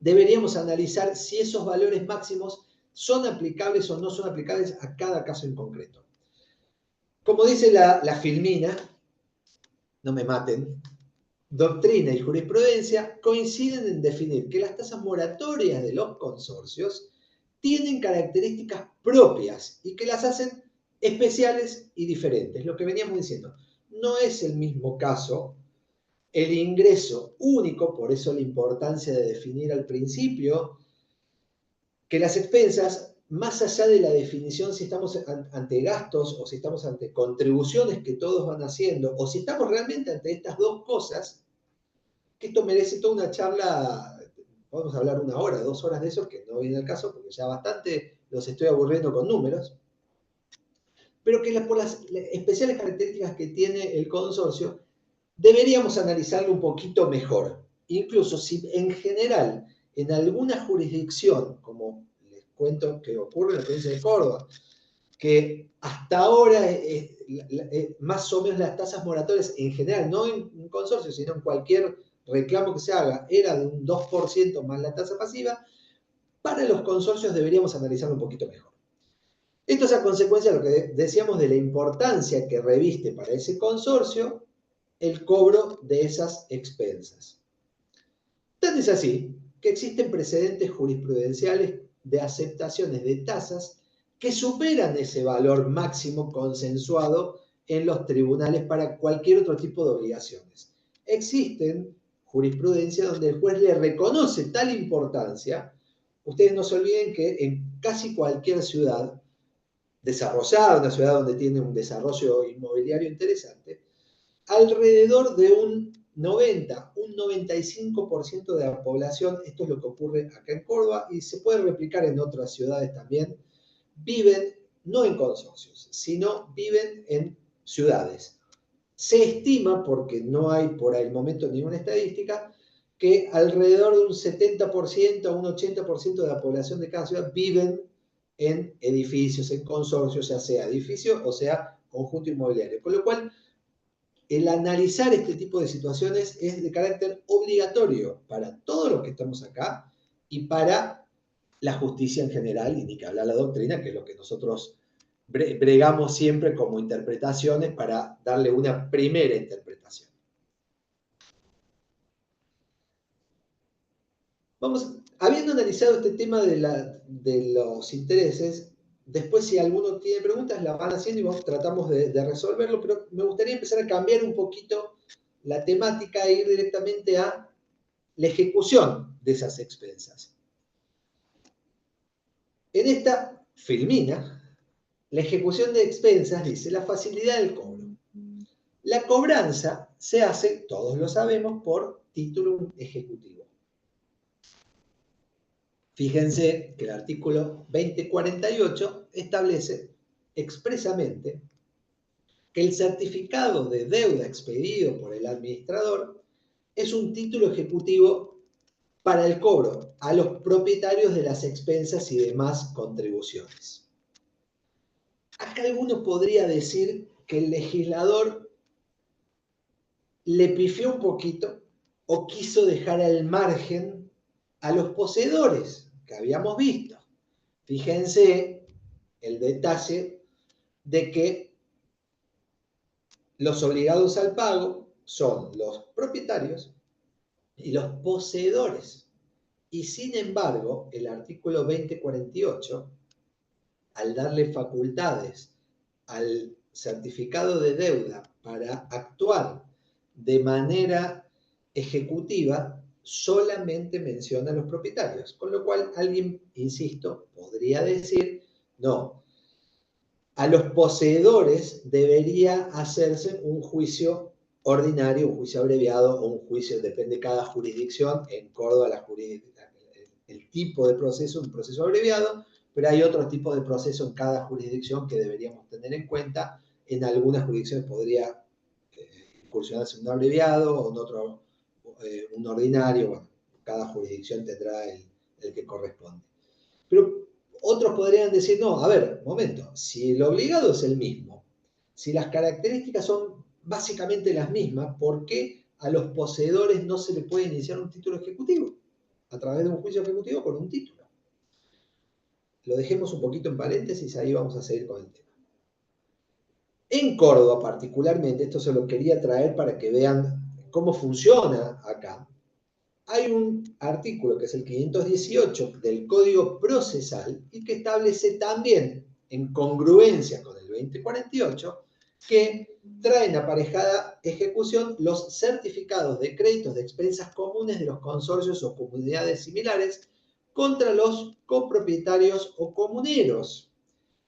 deberíamos analizar si esos valores máximos son aplicables o no son aplicables a cada caso en concreto. Como dice la Filmina, no me maten, doctrina y jurisprudencia coinciden en definir que las tasas moratorias de los consorcios tienen características propias y que las hacen especiales y diferentes. Lo que veníamos diciendo, no es el mismo caso el ingreso único, por eso la importancia de definir al principio que las expensas, más allá de la definición si estamos ante gastos o si estamos ante contribuciones que todos van haciendo, o si estamos realmente ante estas dos cosas, que esto merece toda una charla, podemos hablar 1 hora, 2 horas de eso, que no viene al caso, porque ya bastante los estoy aburriendo con números, pero que por las especiales características que tiene el consorcio, deberíamos analizarlo un poquito mejor. Incluso si en general, en alguna jurisdicción, como les cuento que ocurre en la provincia de Córdoba, que hasta ahora más o menos las tasas moratorias en general, no en un consorcio, sino en cualquier reclamo que se haga, era de un 2% más la tasa pasiva, para los consorcios deberíamos analizarlo un poquito mejor. Esto es a consecuencia de lo que decíamos de la importancia que reviste para ese consorcio el cobro de esas expensas. Tal es así que existen precedentes jurisprudenciales de aceptaciones de tasas que superan ese valor máximo consensuado en los tribunales para cualquier otro tipo de obligaciones. Existen jurisprudencia donde el juez le reconoce tal importancia. Ustedes no se olviden que en casi cualquier ciudad desarrollada, una ciudad donde tiene un desarrollo inmobiliario interesante, alrededor de un 90, un 95% de la población, esto es lo que ocurre acá en Córdoba y se puede replicar en otras ciudades también, viven no en consorcios, sino viven en ciudades. Se estima, porque no hay por el momento ninguna estadística, que alrededor de un 70% a un 80% de la población de cada ciudad viven en edificios, en consorcios, ya sea edificio o sea conjunto inmobiliario. Con lo cual, el analizar este tipo de situaciones es de carácter obligatorio para todos los que estamos acá y para la justicia en general, y ni que hablar la doctrina, que es lo que nosotros bregamos siempre como interpretaciones para darle una primera interpretación. Habiendo analizado este tema de los intereses, después si alguno tiene preguntas las van haciendo y tratamos de resolverlo, pero me gustaría empezar a cambiar un poquito la temática e ir directamente a la ejecución de esas expensas. En esta filmina, la ejecución de expensas dice la facilidad del cobro. La cobranza se hace, todos lo sabemos, por título ejecutivo. Fíjense que el artículo 2048 establece expresamente que el certificado de deuda expedido por el administrador es un título ejecutivo para el cobro a los propietarios de las expensas y demás contribuciones. Acá alguno podría decir que el legislador le pifió un poquito o quiso dejar al margen a los poseedores que habíamos visto. Fíjense el detalle de que los obligados al pago son los propietarios y los poseedores. Y sin embargo, el artículo 2048, al darle facultades al certificado de deuda para actuar de manera ejecutiva, solamente menciona a los propietarios. Con lo cual, alguien, insisto, podría decir, no, a los poseedores debería hacerse un juicio ordinario, un juicio abreviado o un juicio, depende de cada jurisdicción. En Córdoba el tipo de proceso, un proceso abreviado, pero hay otro tipo de proceso en cada jurisdicción que deberíamos tener en cuenta. En algunas jurisdicciones podría incursionarse un abreviado o en otro un ordinario. Bueno, cada jurisdicción tendrá el que corresponde. Pero otros podrían decir, no, a ver, momento, si el obligado es el mismo, si las características son básicamente las mismas, ¿por qué a los poseedores no se le puede iniciar un título ejecutivo? A través de un juicio ejecutivo con un título. Lo dejemos un poquito en paréntesis, ahí vamos a seguir con el tema. En Córdoba particularmente, esto se lo quería traer para que vean cómo funciona acá. Hay un artículo que es el 518 del Código Procesal y que establece también, en congruencia con el 2048, que traen aparejada ejecución los certificados de créditos de expensas comunes de los consorcios o comunidades similares contra los copropietarios o comuneros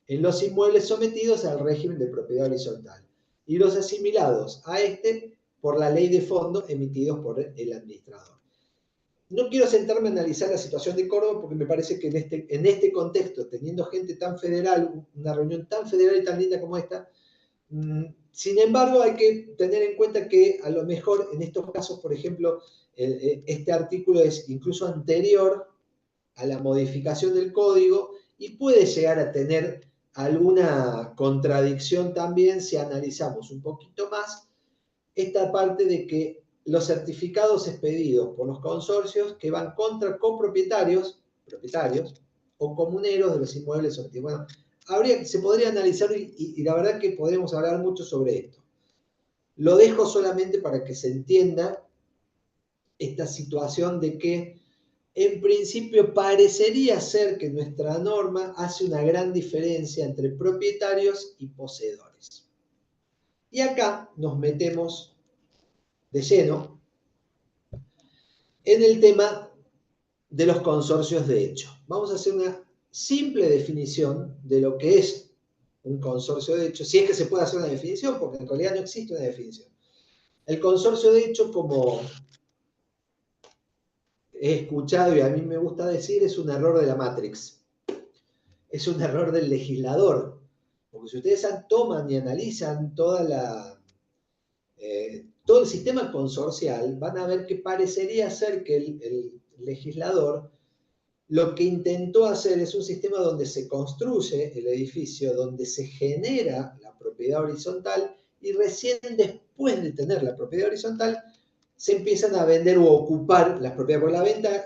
en los inmuebles sometidos al régimen de propiedad horizontal y los asimilados a este por la ley de fondo emitidos por el administrador. No quiero sentarme a analizar la situación de Córdoba porque me parece que en este contexto, teniendo gente tan federal, una reunión tan federal y tan linda como esta, sin embargo hay que tener en cuenta que a lo mejor en estos casos, por ejemplo, este artículo es incluso anterior a la modificación del código y puede llegar a tener alguna contradicción también si analizamos un poquito más esta parte de que los certificados expedidos por los consorcios que van contra copropietarios, propietarios o comuneros de los inmuebles sometidos. Bueno, se podría analizar y la verdad que podríamos hablar mucho sobre esto. Lo dejo solamente para que se entienda esta situación de que en principio parecería ser que nuestra norma hace una gran diferencia entre propietarios y poseedores. Y acá nos metemos de lleno en el tema de los consorcios de hecho. Vamos a hacer una simple definición de lo que es un consorcio de hecho, si es que se puede hacer una definición, porque en realidad no existe una definición. El consorcio de hecho, como he escuchado y a mí me gusta decir, es un error de la Matrix. Es un error del legislador. Porque si ustedes toman y analizan todo el sistema consorcial, van a ver que parecería ser que el legislador lo que intentó hacer es un sistema donde se construye el edificio, donde se genera la propiedad horizontal y recién después de tener la propiedad horizontal, se empiezan a vender o ocupar las propiedades. Por la venta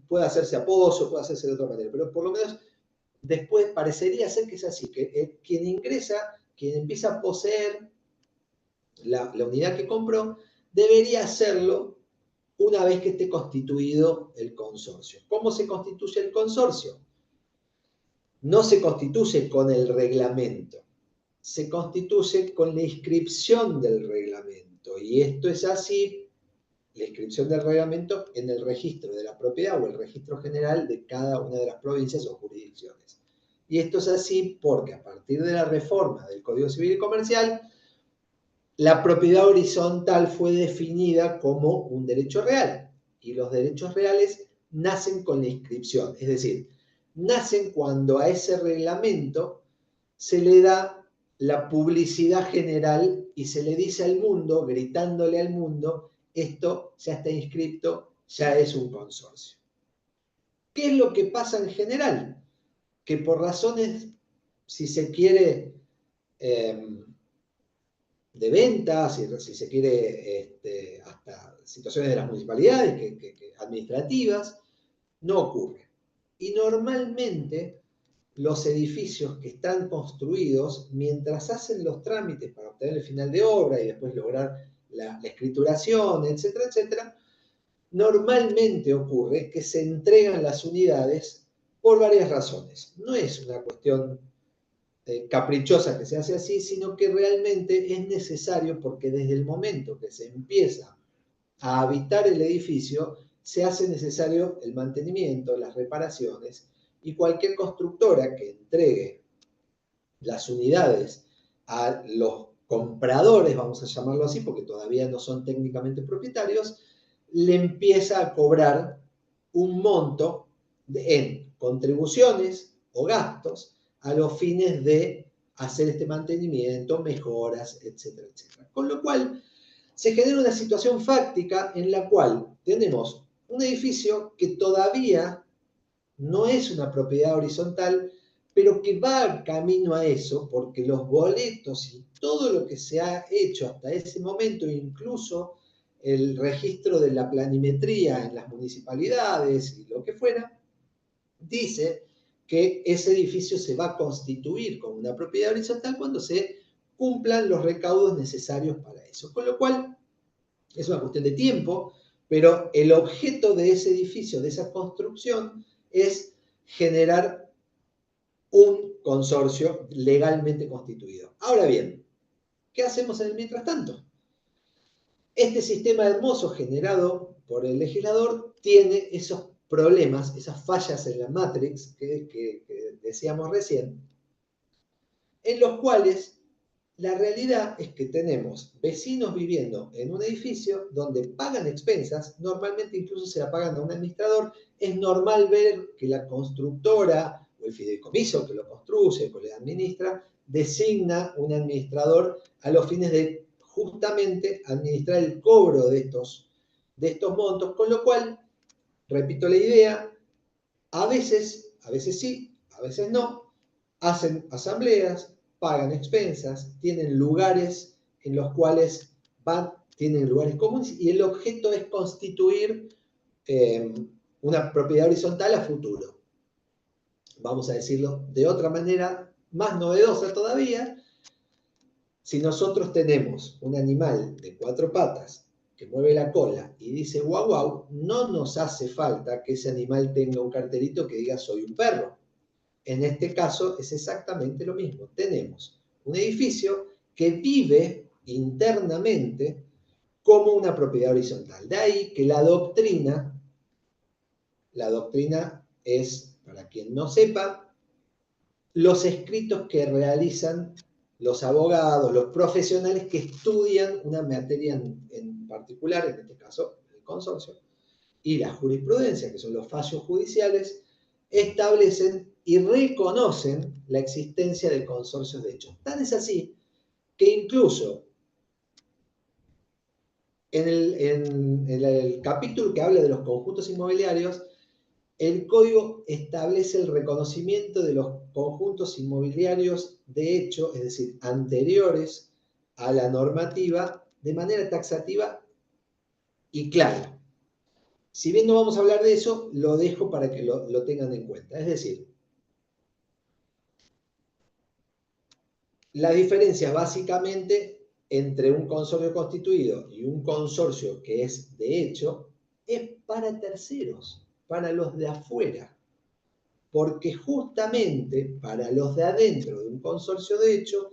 puede hacerse a pozo, puede hacerse de otra manera, pero por lo menos después parecería ser que es así, que quien ingresa, quien empieza a poseer la unidad que compró, debería hacerlo una vez que esté constituido el consorcio. ¿Cómo se constituye el consorcio? No se constituye con el reglamento, se constituye con la inscripción del reglamento. Y esto es así, la inscripción del reglamento en el registro de la propiedad o el registro general de cada una de las provincias o jurisdicciones. Y esto es así porque a partir de la reforma del Código Civil y Comercial, la propiedad horizontal fue definida como un derecho real. Y los derechos reales nacen con la inscripción. Es decir, nacen cuando a ese reglamento se le da la publicidad general y se le dice al mundo, gritándole al mundo, esto ya está inscrito, ya es un consorcio. ¿Qué es lo que pasa en general? Que por razones, si se quiere, de ventas, si se quiere, hasta situaciones de las municipalidades administrativas, no ocurre. Y normalmente los edificios que están construidos, mientras hacen los trámites para obtener el final de obra y después lograr la escrituración, etcétera, etcétera, normalmente ocurre que se entregan las unidades por varias razones. No es una cuestión caprichosa que se hace así, sino que realmente es necesario porque desde el momento que se empieza a habitar el edificio, se hace necesario el mantenimiento, las reparaciones, y cualquier constructora que entregue las unidades a los compradores, vamos a llamarlo así, porque todavía no son técnicamente propietarios, le empieza a cobrar un monto en contribuciones o gastos a los fines de hacer este mantenimiento, mejoras, etcétera, etcétera. Con lo cual, se genera una situación fáctica en la cual tenemos un edificio que todavía no es una propiedad horizontal, pero que va camino a eso, porque los boletos y todo lo que se ha hecho hasta ese momento, incluso el registro de la planimetría en las municipalidades y lo que fuera, dice que ese edificio se va a constituir como una propiedad horizontal cuando se cumplan los recaudos necesarios para eso. Con lo cual, es una cuestión de tiempo, pero el objeto de ese edificio, de esa construcción, es generar un consorcio legalmente constituido. Ahora bien, ¿qué hacemos en el mientras tanto? Este sistema hermoso generado por el legislador tiene esos problemas, esas fallas en la Matrix que decíamos recién, en los cuales la realidad es que tenemos vecinos viviendo en un edificio donde pagan expensas, normalmente incluso se la pagan a un administrador. Es normal ver que la constructora o el fideicomiso que lo construye o que le administra, designa un administrador a los fines de justamente administrar el cobro de estos montos, con lo cual, repito la idea, a veces sí, a veces no, hacen asambleas, pagan expensas, tienen lugares en los cuales tienen lugares comunes y el objeto es constituir una propiedad horizontal a futuro. Vamos a decirlo de otra manera, más novedosa todavía. Si nosotros tenemos un animal de 4 patas que mueve la cola y dice guau guau, no nos hace falta que ese animal tenga un cartelito que diga soy un perro. En este caso es exactamente lo mismo. Tenemos un edificio que vive internamente como una propiedad horizontal. De ahí que la doctrina es, para quien no sepa, los escritos que realizan los abogados, los profesionales que estudian una materia en particular, en este caso el consorcio, y la jurisprudencia, que son los fallos judiciales, establecen y reconocen la existencia de consorcios de hecho. Tan es así que incluso en el capítulo que habla de los conjuntos inmobiliarios, el código establece el reconocimiento de los conjuntos inmobiliarios de hecho, es decir, anteriores a la normativa, de manera taxativa y clara. Si bien no vamos a hablar de eso, lo dejo para que lo tengan en cuenta. Es decir, la diferencia básicamente entre un consorcio constituido y un consorcio que es de hecho es para terceros, para los de afuera. Porque justamente para los de adentro de un consorcio de hecho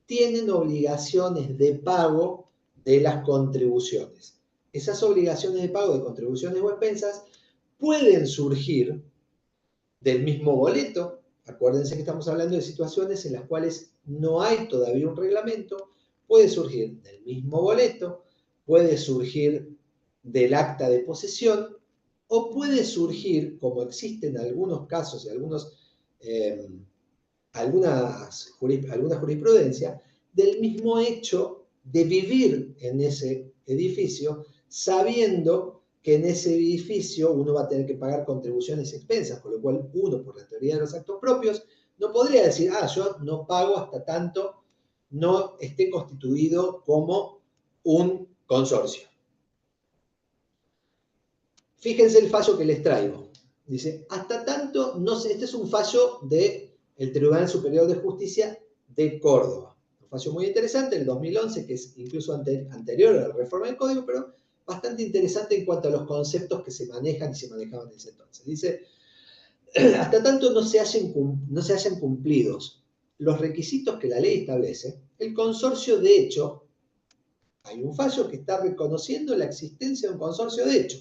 tienen obligaciones de pago de las contribuciones. Esas obligaciones de pago de contribuciones o expensas pueden surgir del mismo boleto. Acuérdense que estamos hablando de situaciones en las cuales no hay todavía un reglamento. Puede surgir del mismo boleto, puede surgir del acta de posesión o puede surgir, como existen algunos casos y alguna jurisprudencia, del mismo hecho de vivir en ese edificio sabiendo que en ese edificio uno va a tener que pagar contribuciones y expensas, con lo cual uno, por la teoría de los actos propios, no podría decir, yo no pago hasta tanto no esté constituido como un consorcio. Fíjense el fallo que les traigo. Dice, hasta tanto, no sé, este es un fallo del Tribunal Superior de Justicia de Córdoba. Un fallo muy interesante, del 2011, que es incluso anterior a la reforma del Código, pero bastante interesante en cuanto a los conceptos que se manejan y se manejaban en ese entonces. Dice, hasta tanto no se hayan cumplidos los requisitos que la ley establece, el consorcio de hecho, hay un fallo que está reconociendo la existencia de un consorcio de hecho,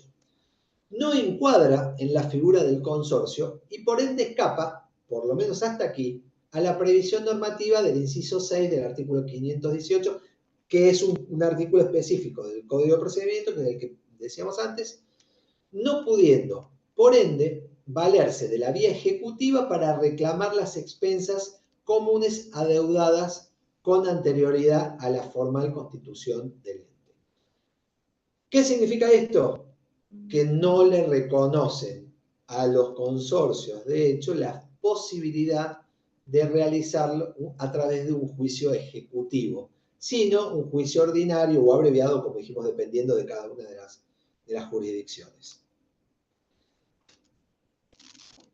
no encuadra en la figura del consorcio y por ende escapa, por lo menos hasta aquí, a la previsión normativa del inciso 6 del artículo 518, que es un artículo específico del Código de Procedimiento, que es el que decíamos antes, no pudiendo, por ende, valerse de la vía ejecutiva para reclamar las expensas comunes adeudadas con anterioridad a la formal constitución del ente. ¿Qué significa esto? Que no le reconocen a los consorcios, de hecho, la posibilidad de realizarlo a través de un juicio ejecutivo, sino un juicio ordinario o abreviado, como dijimos, dependiendo de cada una de las jurisdicciones.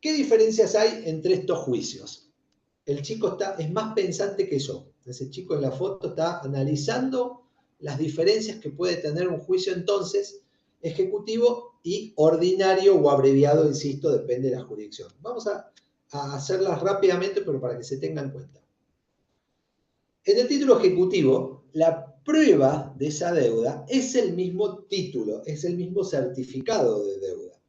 ¿Qué diferencias hay entre estos juicios? El chico es más pensante que yo. Ese chico en la foto está analizando las diferencias que puede tener un juicio entonces ejecutivo y ordinario o abreviado, insisto, depende de la jurisdicción. Vamos a hacerlas rápidamente, pero para que se tengan en cuenta. En el título ejecutivo, la prueba de esa deuda es el mismo título, es el mismo certificado de deuda.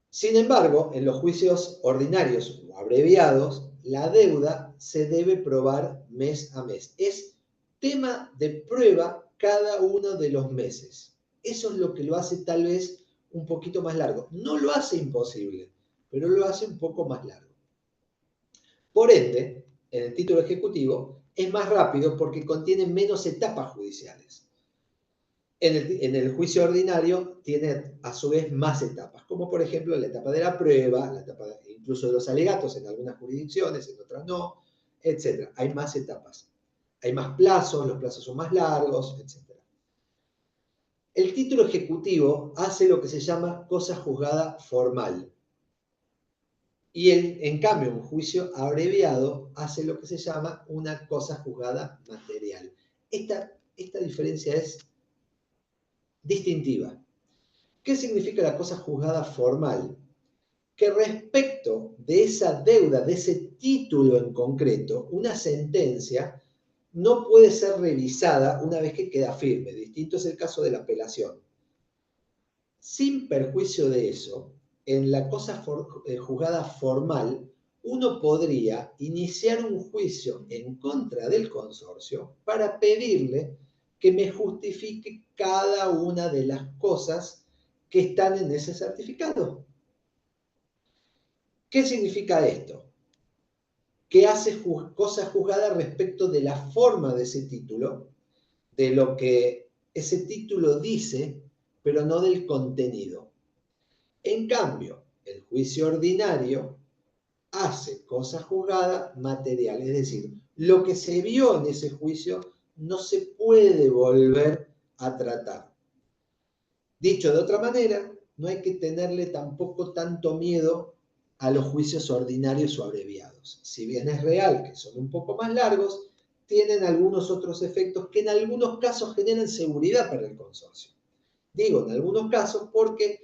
Sin embargo, en los juicios ordinarios o abreviados, la deuda se debe probar mes a mes. Es tema de prueba cada uno de los meses. Eso es lo que lo hace tal vez un poquito más largo. No lo hace imposible, pero lo hace un poco más largo. Por ende, en el título ejecutivo es más rápido porque contiene menos etapas judiciales. En el juicio ordinario tiene a su vez más etapas, como por ejemplo la etapa de la prueba, la etapa incluso de los alegatos en algunas jurisdicciones, en otras no, etc. Hay más etapas. Hay más plazos, los plazos son más largos, etc. El título ejecutivo hace lo que se llama cosa juzgada formal. Y en cambio, un juicio abreviado hace lo que se llama una cosa juzgada material. Esta diferencia es distintiva. ¿Qué significa la cosa juzgada formal? Que respecto de esa deuda, de ese título en concreto, una sentencia no puede ser revisada una vez que queda firme. Distinto es el caso de la apelación. Sin perjuicio de eso, en la cosa juzgada formal, uno podría iniciar un juicio en contra del consorcio para pedirle que me justifique cada una de las cosas que están en ese certificado. ¿Qué significa esto? Que hace cosa juzgada respecto de la forma de ese título, de lo que ese título dice, pero no del contenido. En cambio, el juicio ordinario hace cosa juzgada material, es decir, lo que se vio en ese juicio no se puede volver a tratar. Dicho de otra manera, no hay que tenerle tampoco tanto miedo a los juicios ordinarios o abreviados. Si bien es real que son un poco más largos, tienen algunos otros efectos que en algunos casos generan seguridad para el consorcio. Digo en algunos casos porque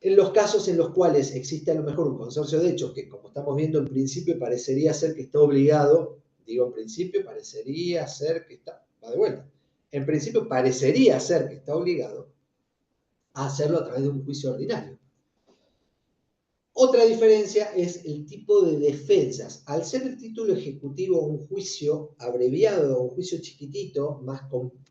en los casos en los cuales existe a lo mejor un consorcio de hecho que, como estamos viendo, en principio parecería ser que está obligado, digo en principio parecería ser que está, va de vuelta, en principio parecería ser que está obligado a hacerlo a través de un juicio ordinario. Otra diferencia es el tipo de defensas. Al ser el título ejecutivo un juicio abreviado, un juicio chiquitito, más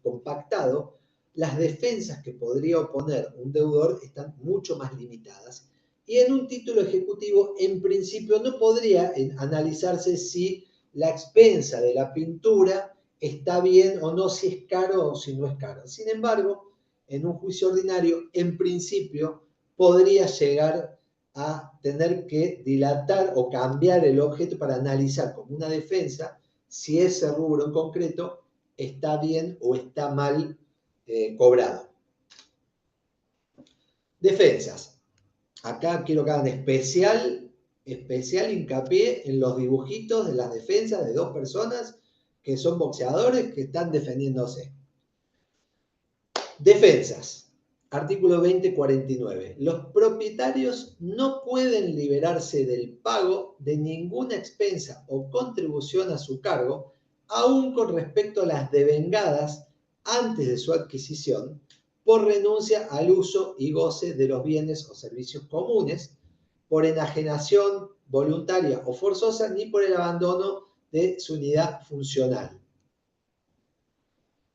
compactado, las defensas que podría oponer un deudor están mucho más limitadas. Y en un título ejecutivo, en principio, no podría analizarse si la expensa de la pintura está bien o no, si es caro o si no es caro. Sin embargo, en un juicio ordinario, en principio, podría llegar a tener que dilatar o cambiar el objeto para analizar como una defensa si ese rubro en concreto está bien o está mal cobrado. Defensas. Acá quiero que hagan especial hincapié en los dibujitos de las defensas de dos personas que son boxeadores que están defendiéndose. Defensas. Artículo 2049. Los propietarios no pueden liberarse del pago de ninguna expensa o contribución a su cargo, aun con respecto a las devengadas antes de su adquisición, por renuncia al uso y goce de los bienes o servicios comunes, por enajenación voluntaria o forzosa, ni por el abandono de su unidad funcional.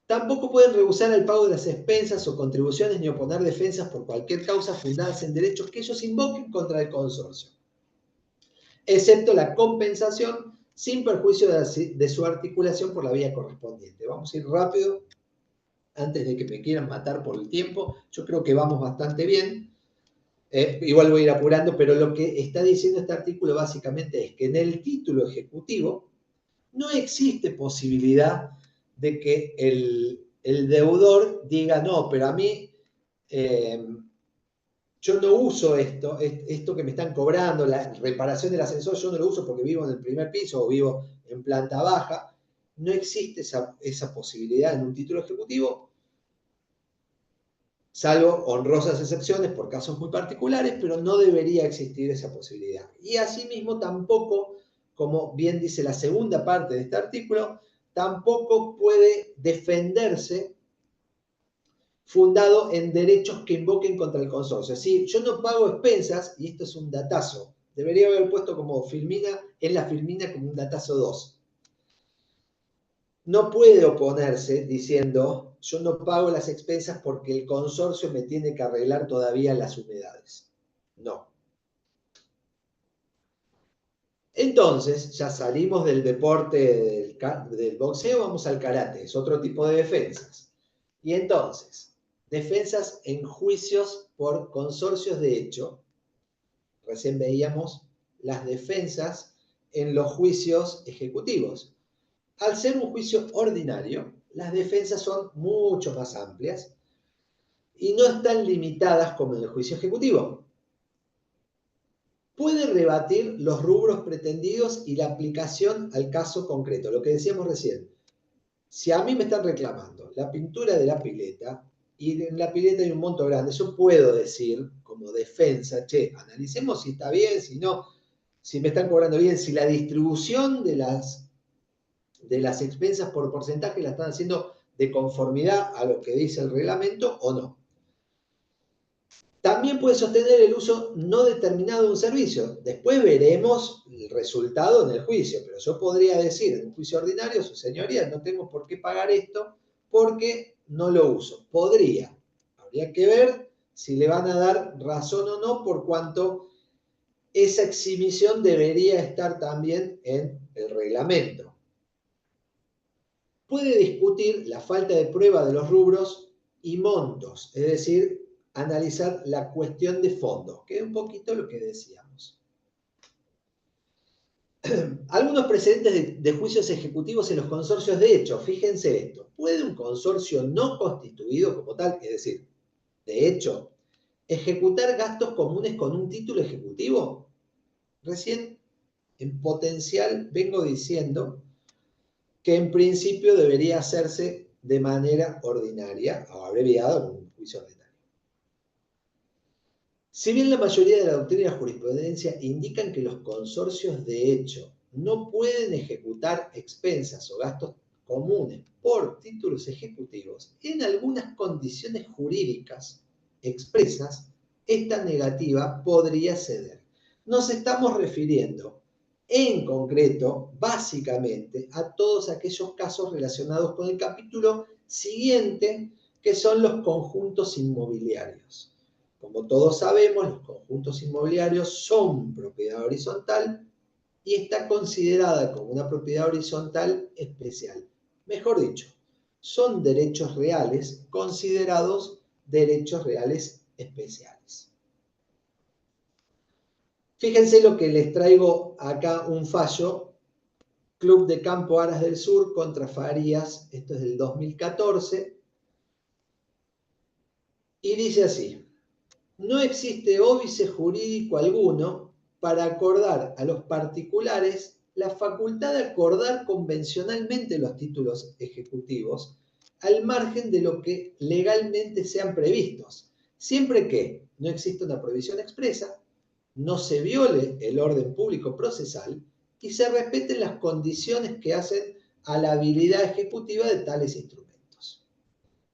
Tampoco pueden rehusar el pago de las expensas o contribuciones ni oponer defensas por cualquier causa fundadas en derechos que ellos invoquen contra el consorcio, excepto la compensación sin perjuicio de su articulación por la vía correspondiente. Vamos a ir rápido antes de que me quieran matar por el tiempo. Yo creo que vamos bastante bien. Igual voy a ir apurando, pero lo que está diciendo este artículo básicamente es que en el título ejecutivo no existe posibilidad de que el deudor diga, no, pero a mí yo no uso esto que me están cobrando, la reparación del ascensor, yo no lo uso porque vivo en el primer piso o vivo en planta baja. No existe esa posibilidad en un título ejecutivo, salvo honrosas excepciones por casos muy particulares, pero no debería existir esa posibilidad. Y asimismo tampoco, como bien dice la segunda parte de este artículo, tampoco puede defenderse fundado en derechos que invoquen contra el consorcio. Si yo no pago expensas, y esto es un datazo, debería haber puesto como filmina, es la filmina como un datazo 2. No puede oponerse diciendo, yo no pago las expensas porque el consorcio me tiene que arreglar todavía las humedades. No. Entonces, ya salimos del deporte del boxeo, vamos al karate, es otro tipo de defensas. Y entonces, defensas en juicios por consorcios de hecho. Recién veíamos las defensas en los juicios ejecutivos. Al ser un juicio ordinario, las defensas son mucho más amplias y no están limitadas como en el juicio ejecutivo. Puede rebatir los rubros pretendidos y la aplicación al caso concreto, lo que decíamos recién. Si a mí me están reclamando la pintura de la pileta y en la pileta hay un monto grande, yo puedo decir como defensa, che, analicemos si está bien, si no, si me están cobrando bien, si la distribución de las expensas por porcentaje la están haciendo de conformidad a lo que dice el reglamento o no. También puede sostener el uso no determinado de un servicio. Después veremos el resultado en el juicio, pero yo podría decir en un juicio ordinario, su señoría, no tengo por qué pagar esto porque no lo uso. Podría. Habría que ver si le van a dar razón o no, por cuanto esa exhibición debería estar también en el reglamento. Puede discutir la falta de prueba de los rubros y montos, es decir, analizar la cuestión de fondo, que es un poquito lo que decíamos. Algunos precedentes de juicios ejecutivos en los consorcios de hecho. Fíjense esto. ¿Puede un consorcio no constituido como tal, es decir, de hecho, ejecutar gastos comunes con un título ejecutivo? Recién, en potencial, vengo diciendo que en principio debería hacerse de manera ordinaria o abreviada en un juicio ordinario. Si bien la mayoría de la doctrina y la jurisprudencia indican que los consorcios de hecho no pueden ejecutar expensas o gastos comunes por títulos ejecutivos, en algunas condiciones jurídicas expresas, esta negativa podría ceder. Nos estamos refiriendo en concreto, básicamente, a todos aquellos casos relacionados con el capítulo siguiente, que son los conjuntos inmobiliarios. Como todos sabemos, los conjuntos inmobiliarios son propiedad horizontal y está considerada como una propiedad horizontal especial. Mejor dicho, son derechos reales considerados derechos reales especiales. Fíjense lo que les traigo acá, un fallo, Club de Campo Aras del Sur contra Farías, esto es del 2014, y dice así: no existe óbice jurídico alguno para acordar a los particulares la facultad de acordar convencionalmente los títulos ejecutivos al margen de lo que legalmente sean previstos, siempre que no exista una prohibición expresa, no se viole el orden público procesal y se respeten las condiciones que hacen a la habilidad ejecutiva de tales instrumentos.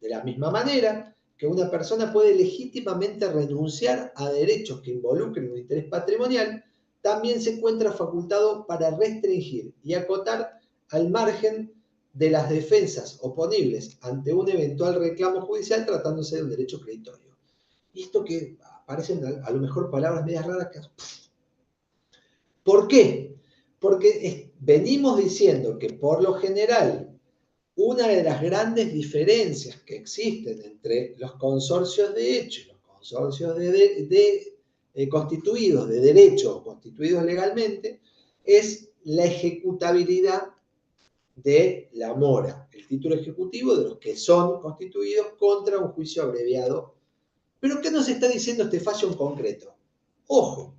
De la misma manera que una persona puede legítimamente renunciar a derechos que involucren un interés patrimonial, también se encuentra facultado para restringir y acotar al margen de las defensas oponibles ante un eventual reclamo judicial tratándose de un derecho creditorio. Y esto que parecen a lo mejor palabras medias raras. ¿Por qué? Porque venimos diciendo que por lo general una de las grandes diferencias que existen entre los consorcios de hecho y los consorcios constituidos de derecho o constituidos legalmente es la ejecutabilidad de la mora, el título ejecutivo de los que son constituidos contra un juicio abreviado. ¿Pero qué nos está diciendo este fallo en concreto? Ojo,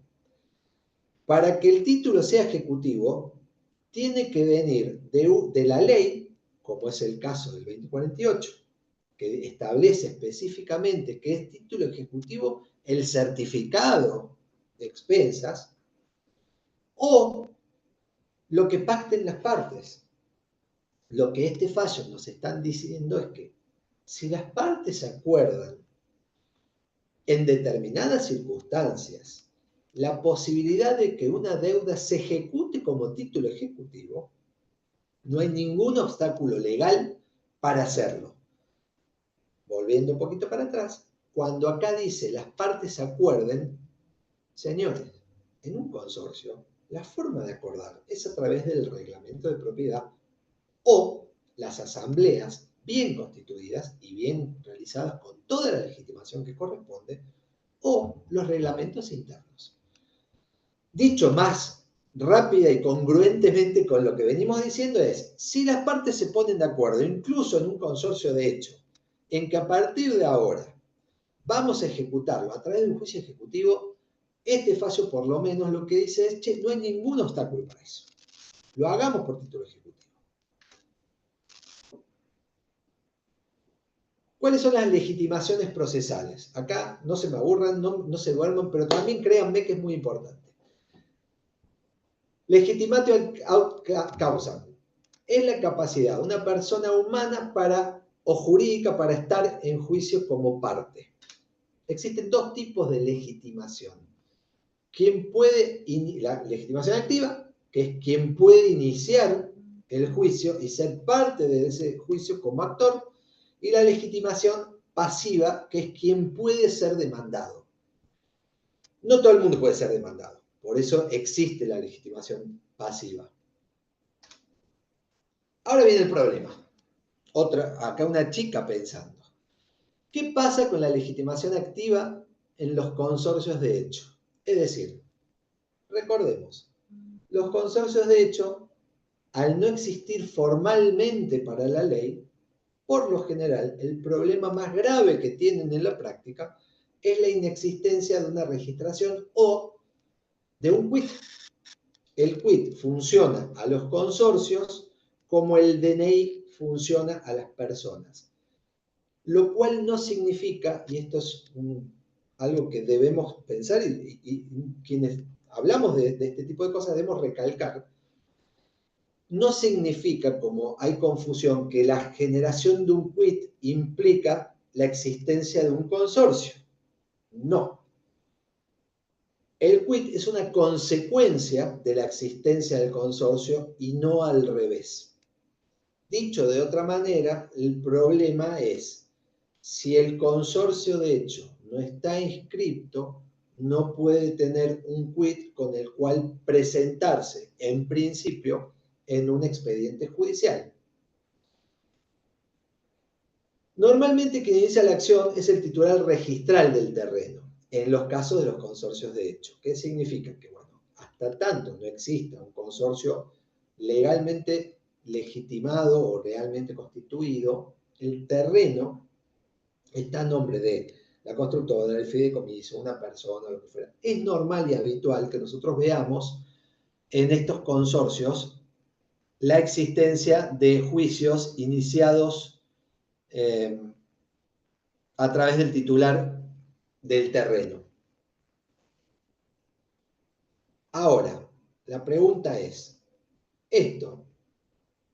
para que el título sea ejecutivo, tiene que venir de la ley, como es el caso del 2048, que establece específicamente que es título ejecutivo el certificado de expensas, o lo que pacten las partes. Lo que este fallo nos están diciendo es que si las partes se acuerdan en determinadas circunstancias la posibilidad de que una deuda se ejecute como título ejecutivo, no hay ningún obstáculo legal para hacerlo. Volviendo un poquito para atrás, cuando acá dice las partes acuerden, señores, en un consorcio, la forma de acordar es a través del reglamento de propiedad o las asambleas bien constituidas y bien realizadas con toda la legitimación que corresponde, o los reglamentos internos. Dicho más rápida y congruentemente con lo que venimos diciendo es, si las partes se ponen de acuerdo, incluso en un consorcio de hecho, en que a partir de ahora vamos a ejecutarlo a través de un juicio ejecutivo, este fallo por lo menos lo que dice es, che, no hay ningún obstáculo para eso. Lo hagamos por título ejecutivo. ¿Cuáles son las legitimaciones procesales? Acá no se me aburran, no se duerman, pero también créanme que es muy importante. Legitimatio aut causam es la capacidad de una persona humana o jurídica para estar en juicio como parte. Existen dos tipos de legitimación. La legitimación activa, que es quien puede iniciar el juicio y ser parte de ese juicio como actor, y la legitimación pasiva, que es quien puede ser demandado. No todo el mundo puede ser demandado, por eso existe la legitimación pasiva. Ahora viene el problema. Acá una chica pensando. ¿Qué pasa con la legitimación activa en los consorcios de hecho? Es decir, recordemos, Los consorcios de hecho, al no existir formalmente para la ley, por lo general, el problema más grave que tienen en la práctica es la inexistencia de una registración o de un quit. El quit funciona a los consorcios como el DNI funciona a las personas. Lo cual no significa, y esto es algo que debemos pensar y quienes hablamos de este tipo de cosas debemos recalcar, no significa, como hay confusión, que la generación de un quit implica la existencia de un consorcio. No. El quit es una consecuencia de la existencia del consorcio y no al revés. Dicho de otra manera, el problema es, si el consorcio de hecho no está inscrito, no puede tener un quit con el cual presentarse, en principio, en un expediente judicial. Normalmente quien inicia la acción es el titular registral del terreno, en los casos de los consorcios de hecho. ¿Qué significa? Que, bueno, hasta tanto no exista un consorcio legalmente legitimado o realmente constituido, el terreno está a nombre de la constructora, del fideicomiso, una persona, lo que fuera. Es normal y habitual que nosotros veamos en estos consorcios la existencia de juicios iniciados a través del titular del terreno. Ahora, la pregunta es, ¿esto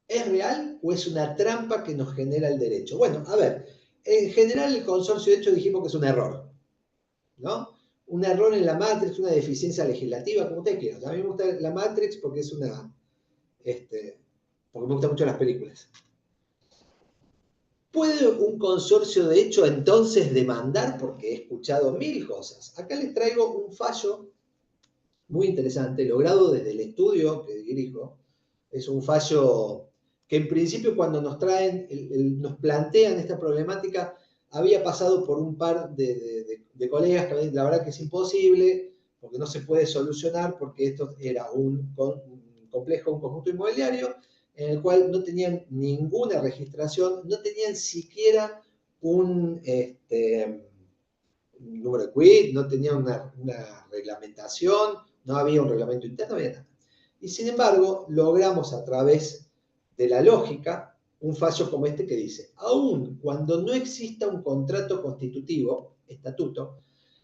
es real o es una trampa que nos genera el derecho? Bueno, a ver, en general el consorcio de hecho dijimos que es un error, ¿no? Un error en la Matrix, una deficiencia legislativa, como ustedes quieran. A mí me gusta la Matrix porque es porque me gustan mucho las películas. ¿Puede un consorcio de hecho entonces demandar? Porque he escuchado mil cosas. Acá les traigo un fallo muy interesante, logrado desde el estudio que dirijo. Es un fallo que en principio cuando nos traen, nos plantean esta problemática, había pasado por un par de colegas que la verdad que es imposible, porque no se puede solucionar, porque esto era un complejo, un conjunto inmobiliario, en el cual no tenían ninguna registración, no tenían siquiera un número de quit, no tenían una reglamentación, no había un reglamento interno, no había nada. Y sin embargo, logramos a través de la lógica un fallo como este que dice, aun cuando no exista un contrato constitutivo, estatuto,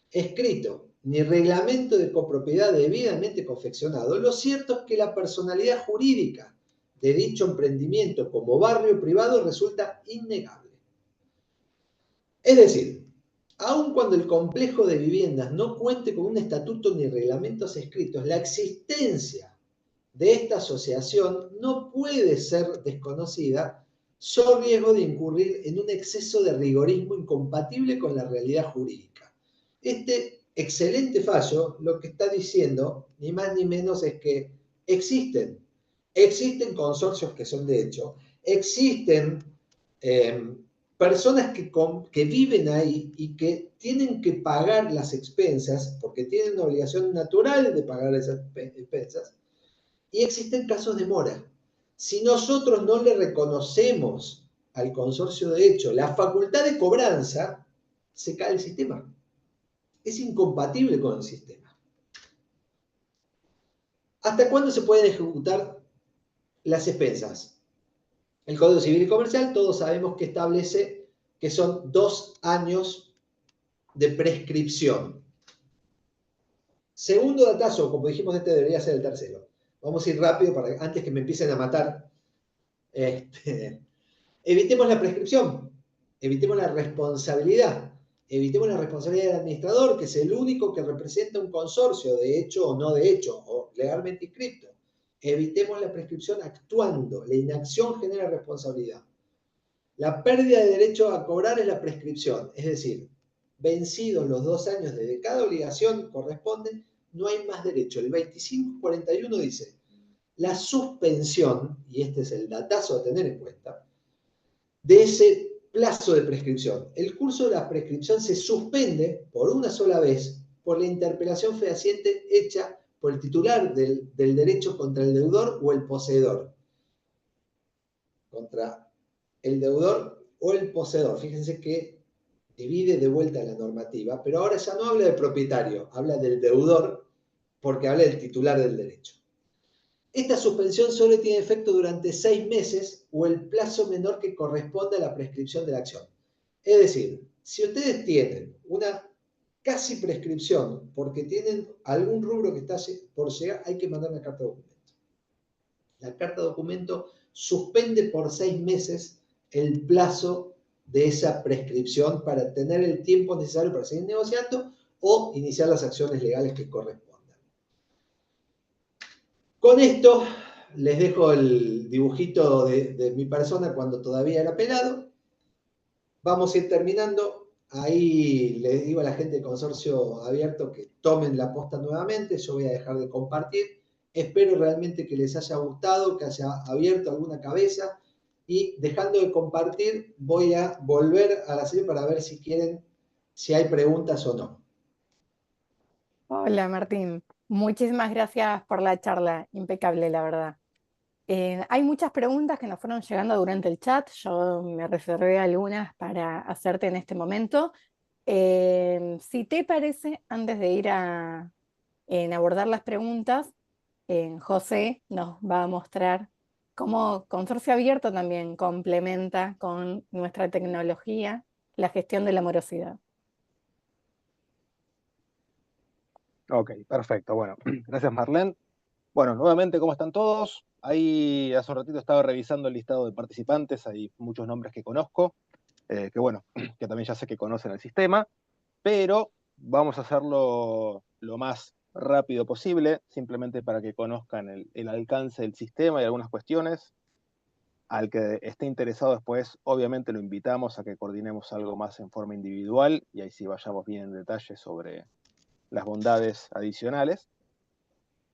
escrito, ni reglamento de copropiedad debidamente confeccionado, lo cierto es que la personalidad jurídica de dicho emprendimiento como barrio privado resulta innegable. Es decir, aun cuando el complejo de viviendas no cuente con un estatuto ni reglamentos escritos, la existencia de esta asociación no puede ser desconocida sobre riesgo de incurrir en un exceso de rigorismo incompatible con la realidad jurídica. Este excelente fallo lo que está diciendo, ni más ni menos, es que existen consorcios que son de hecho, existen personas que viven ahí y que tienen que pagar las expensas, porque tienen una obligación natural de pagar esas expensas, y existen casos de mora. Si nosotros no le reconocemos al consorcio de hecho la facultad de cobranza, se cae el sistema. Es incompatible con el sistema. ¿Hasta cuándo se pueden ejecutar las expensas? El Código Civil y Comercial, todos sabemos que establece que son 2 años de prescripción. Segundo datazo, como dijimos, este debería ser el tercero. Vamos a ir rápido para antes que me empiecen a matar. Evitemos la prescripción, evitemos la responsabilidad del administrador, que es el único que representa un consorcio, de hecho o no de hecho, o legalmente inscrito. Evitemos la prescripción actuando, la inacción genera responsabilidad. La pérdida de derecho a cobrar es la prescripción, es decir, vencidos los 2 años de cada obligación corresponde, no hay más derecho. El 2541 dice, la suspensión, y este es el datazo a tener en cuenta, de ese plazo de prescripción. El curso de la prescripción se suspende por una sola vez por la interpelación fehaciente hecha por el titular del derecho contra el deudor o el poseedor. Contra el deudor o el poseedor. Fíjense que divide de vuelta la normativa, pero ahora ya no habla del propietario, habla del deudor, porque habla del titular del derecho. Esta suspensión solo tiene efecto durante 6 meses o el plazo menor que corresponde a la prescripción de la acción. Es decir, si ustedes tienen una casi prescripción porque tienen algún rubro que está por llegar, hay que mandar una carta de documento. La carta de documento suspende por 6 meses el plazo de esa prescripción para tener el tiempo necesario para seguir negociando o iniciar las acciones legales que correspondan. Con esto les dejo el dibujito de mi persona cuando todavía era pelado. Vamos a ir terminando. Ahí les digo a la gente del consorcio abierto que tomen la posta nuevamente. Yo voy a dejar de compartir. Espero realmente que les haya gustado, que haya abierto alguna cabeza. Y dejando de compartir, voy a volver a la serie para ver si quieren, si hay preguntas o no. Hola Martín, muchísimas gracias por la charla, impecable la verdad. Hay muchas preguntas que nos fueron llegando durante el chat, yo me reservé algunas para hacerte en este momento. Si te parece, antes de ir a abordar las preguntas, José nos va a mostrar cómo Consorcio Abierto también complementa con nuestra tecnología la gestión de la morosidad. Ok, perfecto. Bueno, gracias Marlene. Bueno, nuevamente, ¿cómo están todos? Ahí hace un ratito estaba revisando el listado de participantes, hay muchos nombres que conozco, que bueno, que también ya sé que conocen el sistema, pero vamos a hacerlo lo más rápido posible, simplemente para que conozcan el alcance del sistema y algunas cuestiones. Al que esté interesado después, obviamente lo invitamos a que coordinemos algo más en forma individual y ahí sí vayamos bien en detalle sobre las bondades adicionales.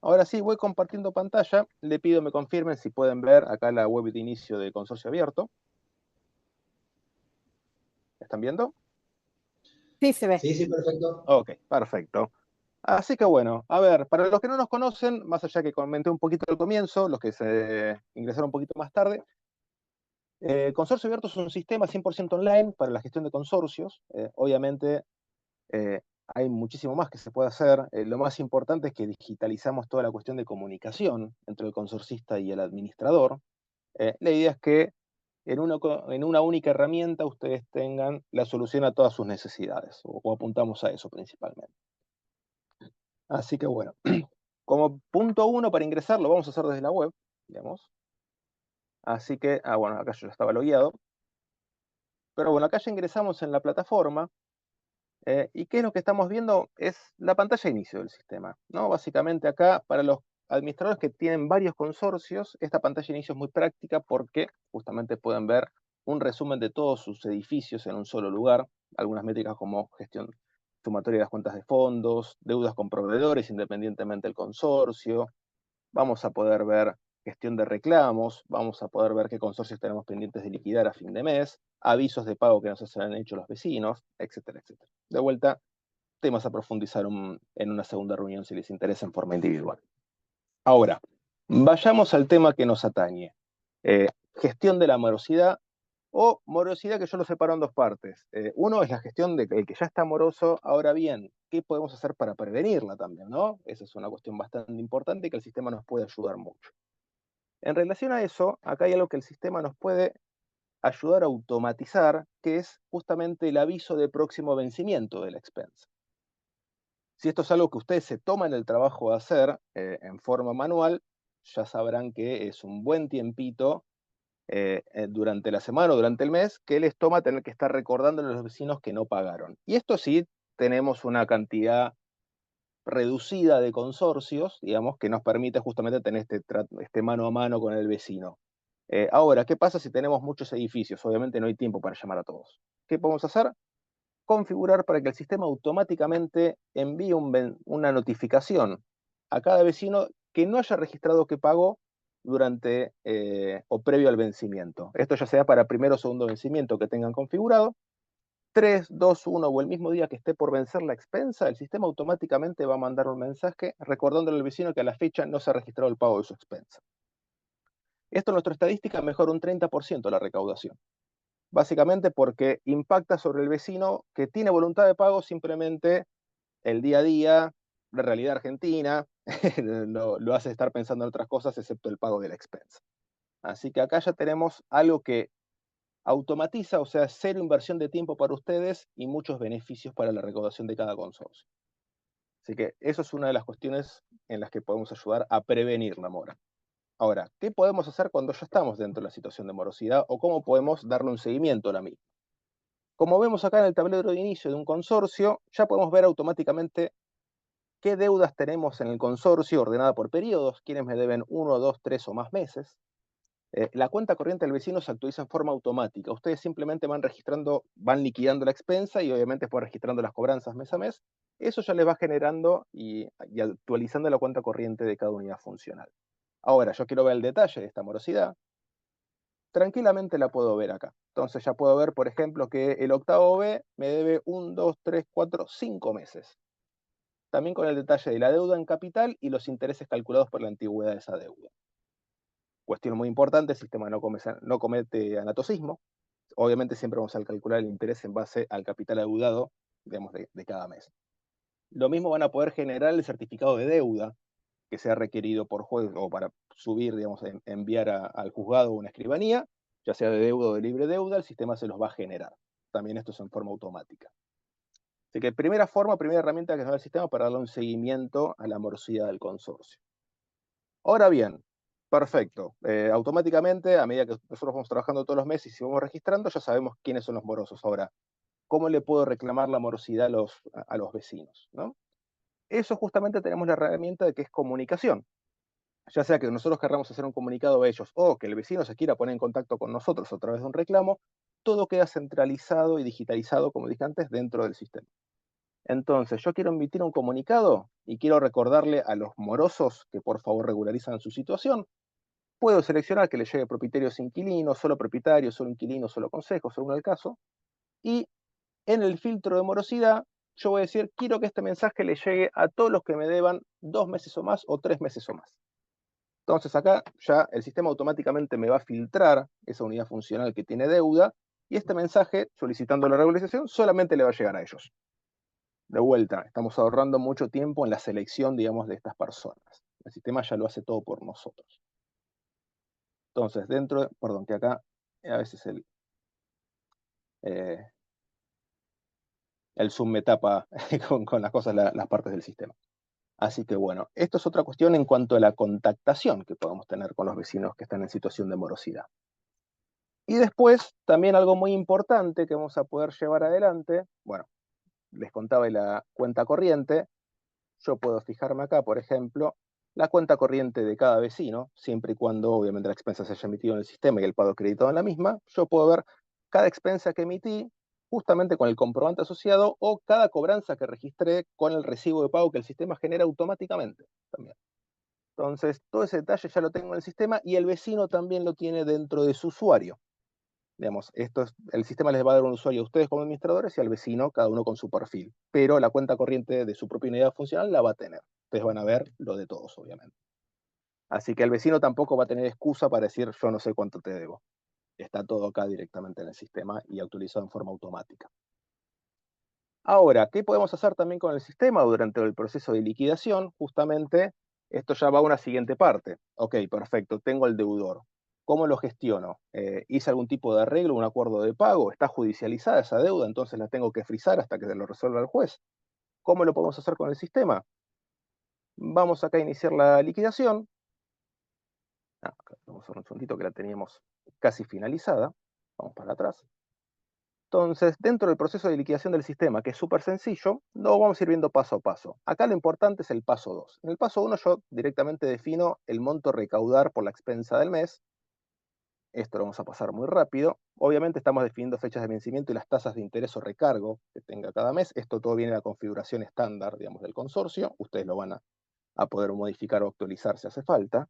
Ahora sí, voy compartiendo pantalla. Le pido me confirmen si pueden ver acá la web de inicio de Consorcio Abierto. ¿Están viendo? Sí, se ve. Sí, perfecto. Ok, perfecto. Así que bueno, a ver, para los que no nos conocen, más allá que comenté un poquito al comienzo, los que se ingresaron un poquito más tarde, Consorcio Abierto es un sistema 100% online para la gestión de consorcios. Obviamente hay muchísimo más que se puede hacer. Lo más importante es que digitalizamos toda la cuestión de comunicación entre el consorcista y el administrador. La idea es que en una única herramienta ustedes tengan la solución a todas sus necesidades, o apuntamos a eso principalmente. Así que bueno, como punto 1 para ingresar lo vamos a hacer desde la web, digamos. Así que, bueno, acá yo ya estaba logueado. Pero bueno, acá ya ingresamos en la plataforma. ¿Y qué es lo que estamos viendo? Es la pantalla de inicio del sistema, ¿no? Básicamente acá, para los administradores que tienen varios consorcios, esta pantalla de inicio es muy práctica porque justamente pueden ver un resumen de todos sus edificios en un solo lugar, algunas métricas como gestión sumatoria de las cuentas de fondos, deudas con proveedores independientemente del consorcio. Vamos a poder ver gestión de reclamos, vamos a poder ver qué consorcios tenemos pendientes de liquidar a fin de mes, avisos de pago que nos han hecho los vecinos, etcétera, etcétera. De vuelta, temas a profundizar en una segunda reunión si les interesa en forma individual. Ahora, vayamos al tema que nos atañe. Gestión de la morosidad, o morosidad que yo lo separo en dos partes. Uno es la gestión del que ya está moroso. Ahora bien, ¿qué podemos hacer para prevenirla también, no? Esa es una cuestión bastante importante y que el sistema nos puede ayudar mucho. En relación a eso, acá hay algo que el sistema nos puede ayudar a automatizar, que es justamente el aviso de próximo vencimiento de la expensa. Si esto es algo que ustedes se toman el trabajo de hacer en forma manual, ya sabrán que es un buen tiempito durante la semana o durante el mes que les toma tener que estar recordando a los vecinos que no pagaron. Y esto sí, tenemos una cantidad reducida de consorcios, digamos, que nos permite justamente tener este mano a mano con el vecino. Ahora, ¿qué pasa si tenemos muchos edificios? Obviamente no hay tiempo para llamar a todos. ¿Qué podemos hacer? Configurar para que el sistema automáticamente envíe una notificación a cada vecino que no haya registrado que pagó durante o previo al vencimiento. Esto ya sea para primero o segundo vencimiento que tengan configurado. 3, 2, 1 o el mismo día que esté por vencer la expensa, el sistema automáticamente va a mandar un mensaje recordándole al vecino que a la fecha no se ha registrado el pago de su expensa. Esto en nuestra estadística mejora un 30% la recaudación. Básicamente porque impacta sobre el vecino que tiene voluntad de pago, simplemente el día a día, la realidad argentina, lo hace estar pensando en otras cosas excepto el pago de la expensa. Así que acá ya tenemos algo que automatiza, o sea, cero inversión de tiempo para ustedes y muchos beneficios para la recaudación de cada consorcio. Así que eso es una de las cuestiones en las que podemos ayudar a prevenir la mora. Ahora, ¿qué podemos hacer cuando ya estamos dentro de la situación de morosidad o cómo podemos darle un seguimiento a la misma? Como vemos acá en el tablero de inicio de un consorcio, ya podemos ver automáticamente qué deudas tenemos en el consorcio ordenada por periodos, quiénes me deben 1, 2, 3 o más meses. La cuenta corriente del vecino se actualiza en forma automática. Ustedes simplemente van registrando, van liquidando la expensa y obviamente después registrando las cobranzas mes a mes. Eso ya les va generando y actualizando la cuenta corriente de cada unidad funcional. Ahora, yo quiero ver el detalle de esta morosidad. Tranquilamente la puedo ver acá. Entonces ya puedo ver, por ejemplo, que el octavo B me debe 1, 2, 3, 4, 5 meses. También con el detalle de la deuda en capital y los intereses calculados por la antigüedad de esa deuda. Cuestión muy importante, el sistema no comete anatocismo. Obviamente siempre vamos a calcular el interés en base al capital adeudado, digamos, de cada mes. Lo mismo van a poder generar el certificado de deuda que sea requerido por juez o para subir, digamos, enviar al juzgado o una escribanía, ya sea de deuda o de libre deuda, el sistema se los va a generar. También esto es en forma automática. Así que primera herramienta que nos da el sistema para darle un seguimiento a la morosidad del consorcio. Ahora bien, perfecto. Automáticamente, a medida que nosotros vamos trabajando todos los meses y vamos registrando, ya sabemos quiénes son los morosos. Ahora, ¿cómo le puedo reclamar la morosidad a los vecinos, ¿no? Eso justamente tenemos la herramienta de que es comunicación. Ya sea que nosotros querramos hacer un comunicado a ellos o que el vecino se quiera poner en contacto con nosotros a través de un reclamo, todo queda centralizado y digitalizado, como dije antes, dentro del sistema. Entonces, yo quiero emitir un comunicado y quiero recordarle a los morosos que por favor regularizan su situación. Puedo seleccionar que le llegue propietarios inquilinos, solo propietarios, solo inquilinos, solo consejos, según el caso. Y en el filtro de morosidad, yo voy a decir, quiero que este mensaje le llegue a todos los que me deban 2 meses o más o 3 meses o más. Entonces acá ya el sistema automáticamente me va a filtrar esa unidad funcional que tiene deuda y este mensaje solicitando la regularización solamente le va a llegar a ellos. De vuelta, estamos ahorrando mucho tiempo en la selección, digamos, de estas personas. El sistema ya lo hace todo por nosotros. Entonces, perdón, que acá a veces el Zoom me tapa con las cosas, las partes del sistema. Así que bueno, esto es otra cuestión en cuanto a la contactación que podemos tener con los vecinos que están en situación de morosidad. Y después, también algo muy importante que vamos a poder llevar adelante, bueno, les contaba de la cuenta corriente, yo puedo fijarme acá, por ejemplo, la cuenta corriente de cada vecino, siempre y cuando obviamente la expensa se haya emitido en el sistema y el pago acreditado en la misma, yo puedo ver cada expensa que emití justamente con el comprobante asociado o cada cobranza que registré con el recibo de pago que el sistema genera automáticamente también. Entonces, todo ese detalle ya lo tengo en el sistema y el vecino también lo tiene dentro de su usuario. Digamos, el sistema les va a dar un usuario a ustedes como administradores y al vecino, cada uno con su perfil. Pero la cuenta corriente de su propia unidad funcional la va a tener. Ustedes van a ver lo de todos, obviamente. Así que el vecino tampoco va a tener excusa para decir yo no sé cuánto te debo. Está todo acá directamente en el sistema y actualizado en forma automática. Ahora, ¿qué podemos hacer también con el sistema durante el proceso de liquidación? Justamente, esto ya va a una siguiente parte. Ok, perfecto, tengo el deudor. ¿Cómo lo gestiono? ¿Hice algún tipo de arreglo, un acuerdo de pago? ¿Está judicializada esa deuda? Entonces la tengo que frizar hasta que lo resuelva el juez. ¿Cómo lo podemos hacer con el sistema? Vamos acá a iniciar la liquidación. Vamos a ver un segundito que la teníamos casi finalizada. Vamos para atrás. Entonces, dentro del proceso de liquidación del sistema, que es súper sencillo, lo vamos a ir viendo paso a paso. Acá lo importante es el paso 2. En el paso 1 yo directamente defino el monto a recaudar por la expensa del mes. Esto lo vamos a pasar muy rápido. Obviamente estamos definiendo fechas de vencimiento y las tasas de interés o recargo que tenga cada mes. Esto todo viene en la configuración estándar, digamos, del consorcio. Ustedes lo van a poder modificar o actualizar si hace falta.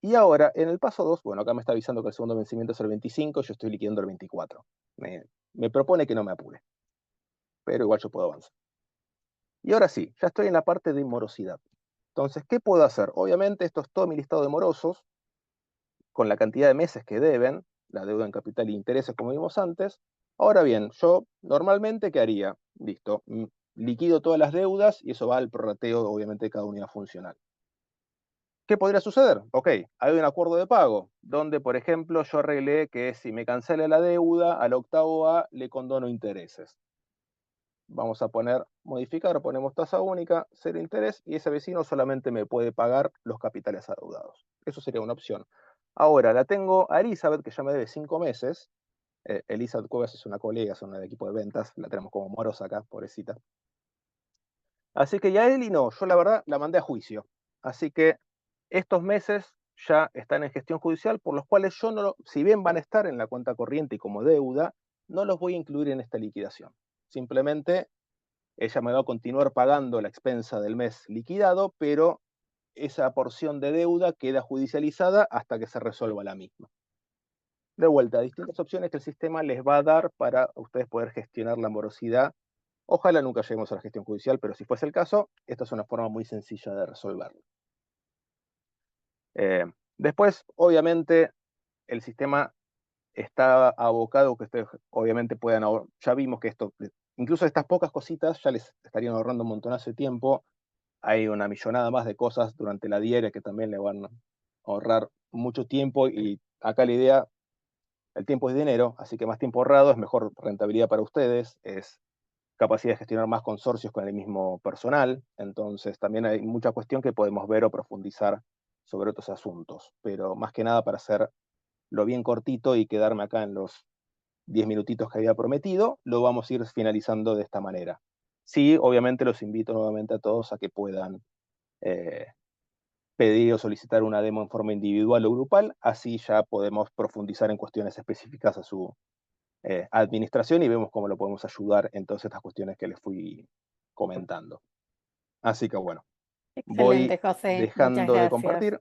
Y ahora, en el paso 2, bueno, acá me está avisando que el segundo vencimiento es el 25, yo estoy liquidando el 24. Me propone que no me apure, pero igual yo puedo avanzar. Y ahora sí, ya estoy en la parte de morosidad. Entonces, ¿qué puedo hacer? Obviamente, esto es todo mi listado de morosos, con la cantidad de meses que deben, la deuda en capital e intereses, como vimos antes. Ahora bien, yo normalmente, ¿qué haría? Listo, liquido todas las deudas y eso va al prorrateo, obviamente, de cada unidad funcional. ¿Qué podría suceder? Ok, hay un acuerdo de pago, donde, por ejemplo, yo arreglé que si me cancela la deuda, al octavo A le condono intereses. Vamos a poner, modificar, ponemos tasa única, cero interés, y ese vecino solamente me puede pagar los capitales adeudados. Eso sería una opción. Ahora, la tengo a Elizabeth, que ya me debe 5 meses. Elizabeth Cuevas es una colega, es una del equipo de ventas, la tenemos como morosa acá, pobrecita. Así que ya Eli no, yo la verdad la mandé a juicio. Así que estos meses ya están en gestión judicial, por los cuales yo no, si bien van a estar en la cuenta corriente y como deuda, no los voy a incluir en esta liquidación. Simplemente ella me va a continuar pagando la expensa del mes liquidado, pero esa porción de deuda queda judicializada hasta que se resuelva la misma. De vuelta, distintas opciones que el sistema les va a dar para ustedes poder gestionar la morosidad. Ojalá nunca lleguemos a la gestión judicial, pero si fuese el caso, esta es una forma muy sencilla de resolverlo. Después, obviamente, el sistema está abocado que ustedes obviamente puedan ahorrar. Ya vimos que esto, incluso estas pocas cositas ya les estarían ahorrando un montonazo de tiempo. Hay una millonada más de cosas durante la diaria que también le van a ahorrar mucho tiempo, y acá la idea, el tiempo es dinero, así que más tiempo ahorrado es mejor rentabilidad para ustedes, es capacidad de gestionar más consorcios con el mismo personal. Entonces también hay mucha cuestión que podemos ver o profundizar sobre otros asuntos, pero más que nada para hacerlo bien cortito y quedarme acá en los 10 minutitos que había prometido, lo vamos a ir finalizando de esta manera. Sí, obviamente los invito nuevamente a todos a que puedan pedir o solicitar una demo en forma individual o grupal, así ya podemos profundizar en cuestiones específicas a su administración y vemos cómo lo podemos ayudar en todas estas cuestiones que les fui comentando. Así que bueno, voy Excelente, José. Muchas dejando de gracias. compartir.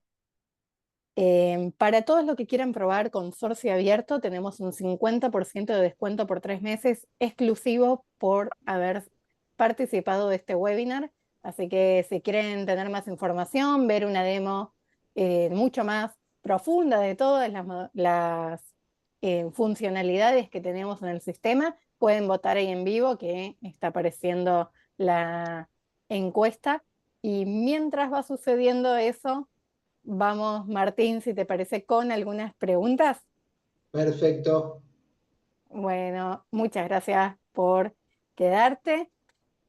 Para todos los que quieran probar Consorcio Abierto, tenemos un 50% de descuento por 3 meses exclusivo por haber participado de este webinar. Así que si quieren tener más información, ver una demo mucho más profunda de todas las funcionalidades que tenemos en el sistema, pueden votar ahí en vivo, que está apareciendo la encuesta. Y mientras va sucediendo eso, vamos, Martín, si te parece, con algunas preguntas. Perfecto. Bueno, muchas gracias por quedarte.